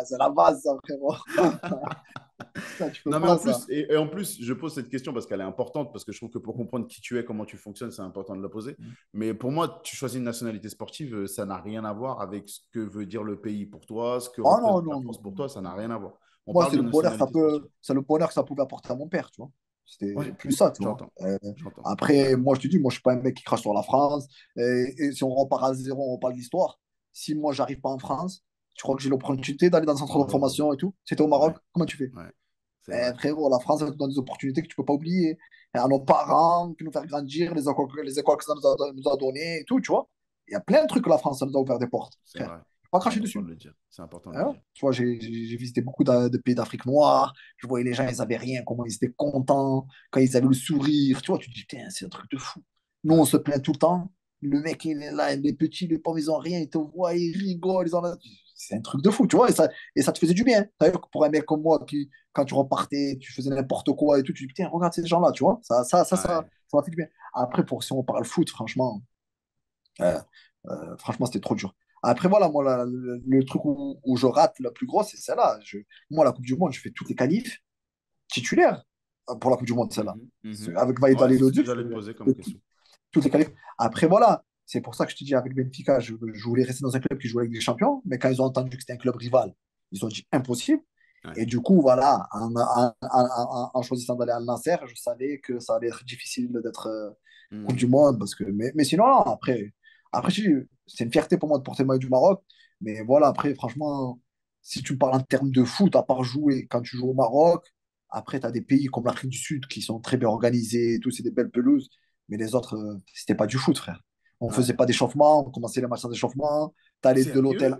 C'est la base, ça, frérot. Ça, tu peux Non, mais pas, ça. et en plus, je pose cette question parce qu'elle est importante, parce que je trouve que pour comprendre qui tu es, comment tu fonctionnes, c'est important de la poser. Mais pour moi, tu choisis une nationalité sportive, ça n'a rien à voir avec ce que veut dire le pays pour toi, ce que Oh non, représente la non, non, France pour non, toi, ça n'a non. rien à voir. On Moi, parle de nationalité sportive. c'est le bonheur que ça pouvait apporter à mon père, tu vois. C'était Ouais, plus ça, tu vois. j'entends. J'entends. Après, moi, je te dis, moi, je suis pas un mec qui crache sur la France. Et si on repart à zéro, on repart de l'histoire. Si moi, j'arrive pas en France, tu crois que j'ai l'opportunité d'aller dans un centre de Oh, formation et tout? C'était au ouais, Maroc, comment tu fais? ouais, c'est vrai. Frérot, la France, elle te donne des opportunités que tu peux pas oublier. Et à nos parents, qui nous faire grandir, les écoles que ça nous a données et tout, tu vois. Il y a plein de trucs que la France, ça nous a ouvert des portes, C'est frère. vrai. Pas C'est cracher important dessus. de le dire. C'est important de le Hein. dire. Tu vois, j'ai visité beaucoup de pays d'Afrique noire. Je voyais les gens, ils avaient rien, comment ils étaient contents, quand ils avaient le sourire. Tu vois, tu te dis, putain, c'est un truc de fou. Nous, on Ouais, se plaint tout le temps. Le mec, il est là, les petits, les pauvres, ils ont rien. Ils te voient, ils rigolent. C'est un truc de fou, tu vois. Et ça te faisait du bien. T'as vu, pour un mec comme moi, qui, quand tu repartais, tu faisais n'importe quoi et tout, tu te dis, putain, regarde ces gens-là, tu vois. ouais. Ça m'a fait du bien. Après, si on parle foot, franchement. euh, Franchement, c'était trop dur. Après, voilà, moi, le truc où je rate la plus grosse, c'est celle-là. Moi, la Coupe du Monde, je fais toutes les qualifs titulaires pour la Coupe du Monde, celle-là. Mhm, mhm. Avec Vaïda Ouais, c'est ce que Lelodzic, j'allais te poser je comme fais question. toutes les qualifs. Après, voilà, c'est pour ça que je te dis, avec Benfica, je voulais rester dans un club qui jouait avec des champions, mais quand ils ont entendu que c'était un club rival, ils ont dit impossible. Ouais. Et du coup, voilà, en choisissant d'aller à Al Nasser, je savais que ça allait être difficile d'être Coupe du Mhm. Monde. Mais sinon, non, après c'est une fierté pour moi de porter le maillot du Maroc. Mais voilà, après, franchement, si tu me parles en termes de foot, à part jouer quand tu joues au Maroc, après, tu as des pays comme l'Afrique du Sud qui sont très bien organisés et tout, c'est des belles pelouses. Mais les autres, c'était pas du foot, frère. On Ouais. faisait pas d'échauffement, on commençait les matchs sans échauffement. T'allais de l'hôtel.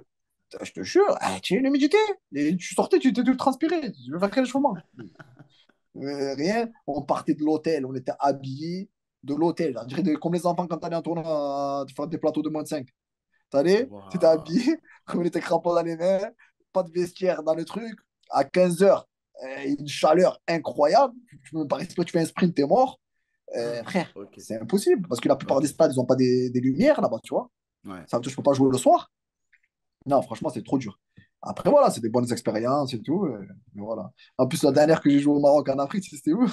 Sérieux? Je te jure, tu as une humidité. Et tu sortais, tu étais tout transpiré. Tu veux faire quel échauffement? Rien. On partait de l'hôtel, on était habillés de l'hôtel. On dirait comme les enfants quand t'allais en tournoi faire des plateaux de moins de 5. T'allais, t'étais Waouh. habillé, on était crampons dans les mains, pas de vestiaire dans le truc. À 15 heures, une chaleur incroyable. Tu peux même pas respirer, tu fais un sprint, t'es mort. Frère, Ok. c'est impossible parce que la plupart Ok. des stades, ils n'ont pas des lumières là-bas, tu vois. Ouais. Ça veut dire que je peux pas jouer le soir. Non, franchement, c'est trop dur. Après, voilà, c'est des bonnes expériences et tout. Mais voilà. En plus, la Ouais. dernière que j'ai joué au Maroc en Afrique, c'était où?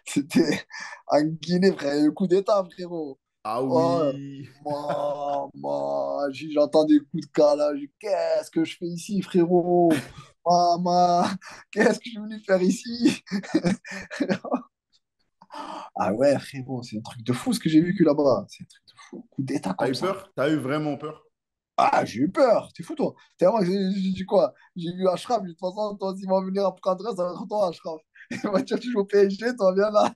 C'était en Guinée, frère. Le coup d'État, frérot. Ah Oh, oui. j'entends des coups de calage. Qu'est-ce que je fais ici, frérot? Maman, qu'est-ce que je suis venu faire ici? Ah ouais, frérot, c'est un truc de fou ce que j'ai vécu là-bas. C'est un truc de fou. Coup d'État T'as comme eu ça. peur? T'as eu vraiment peur? Ah, j'ai eu peur. T'es fou, toi. T'es vraiment, j'ai dit quoi? J'ai vu Ashraf. De toute façon, toi, s'ils vont venir apprendre, ça va être toi, Ashraf. Il va dire, tu joues au PSG, toi, viens là.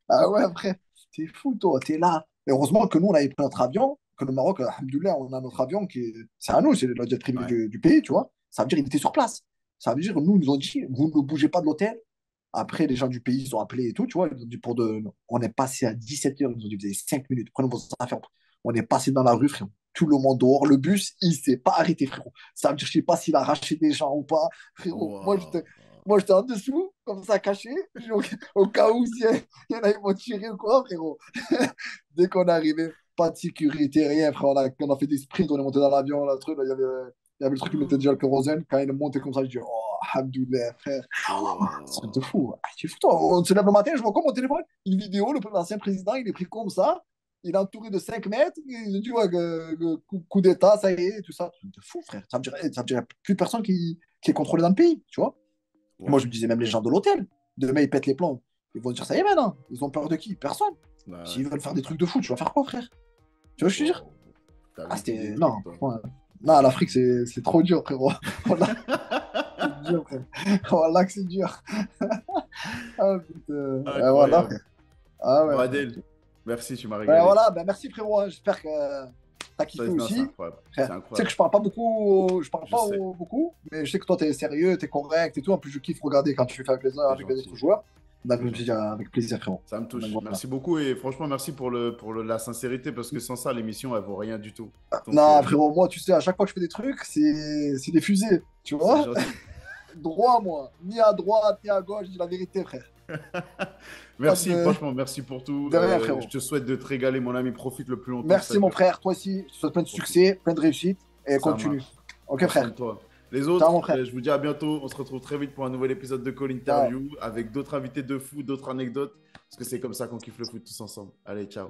Ah ouais, après, t'es fou, toi. T'es là. Et heureusement que nous, on avait pris notre avion, que le Maroc, alhamdoulilah, on a notre avion c'est à nous, c'est le jet privé Ouais. du pays, tu vois. Ça veut dire qu'il était sur place. Ça veut dire, nous, ils nous ont dit, vous ne bougez pas de l'hôtel. Après, les gens du pays, ils ont appelé et tout, tu vois. Ils nous ont dit on est passé à 17 h. Ils nous ont dit, vous avez 5 minutes, prenez vos affaires. On est passé dans la rue, frérot. Tout le monde dehors. Le bus, il s'est pas arrêté, frérot. Ça veut dire, je sais pas s'il a arraché des gens ou pas, frérot. Waouh. Moi, j'étais en dessous, comme ça, caché, au cas où il y en a, ils vont tirer ou quoi, frérot. Dès qu'on est arrivé, pas de sécurité, rien, frère. On a fait des sprints, on est monté dans l'avion, là, le truc, là, il y avait le truc qui mettait déjà le kérosène. Quand il est monté comme ça, je dis, oh, alhamdoulilah, frère. C'est un truc de Waouh. fou. Ah, tu es fou, toi. On se lève le matin, je vois comme mon téléphone, une vidéo, l'ancien président, il est pris comme ça, il est entouré de 5 mètres, il dit, ouais, coup d'État, ça y est, tout ça. C'est un truc de fou, frère. Ça me dirait plus personne qui est contrôlé dans le pays, tu vois. Moi, je Waouh. me disais, même les gens de l'hôtel, demain, ils pètent les plombs. Ils vont dire, ça y est, maintenant. Ils ont peur de qui? Personne. Bah ouais. S'ils veulent faire des trucs de fou, tu vas faire quoi, frère? Tu vois ce que je veux dire? Waouh. T'as Ah, vécu des c'était. trucs, Non, toi. franchement, non, l'Afrique, c'est trop dur, frérot. Voilà, c'est dur, frère. Voilà que c'est dur. Ah, putain. Voilà, Incroyable. frère. Ah Bon, ouais, frère. Adèle, merci, tu m'as Ben régalé. voilà, ben merci, frérot. Hein. J'espère que t'as kiffé Non, c'est aussi. incroyable. Frère, C'est tu sais que incroyable. je parle pas beaucoup, Je sais. beaucoup, mais je sais que toi, t'es sérieux, t'es correct et tout. En plus, je kiffe regarder quand tu fais C'est avec les autres gentil. joueurs. Donc, je C'est me suis dit, gentil. avec plaisir, frérot. Ça me Donc, touche. voilà. Merci beaucoup et franchement, merci pour la sincérité parce que sans ça, l'émission, elle vaut rien du tout. Donc, Non, frérot, moi, tu sais, à chaque fois que je fais des trucs, c'est des fusées, tu c'est vois? gentil. Droit, moi. Ni à droite, ni à gauche, je dis la vérité, frère. Pas Merci, de, franchement, merci pour tout. de rien, Je frérot. te souhaite de te régaler, mon ami. Profite le plus longtemps que ça Merci, mon dure. frère. Toi aussi, je te souhaite plein de Profite. succès, plein de réussite et Ça continue. marche. Ok, Prends soin de frère. toi. Les Ciao, mon autres, frère. je vous dis à bientôt. On se retrouve très vite pour un nouvel épisode de Call Ciao. Interview avec d'autres invités de foot, d'autres anecdotes. Parce que c'est comme ça qu'on kiffe le foot tous ensemble. Allez, ciao.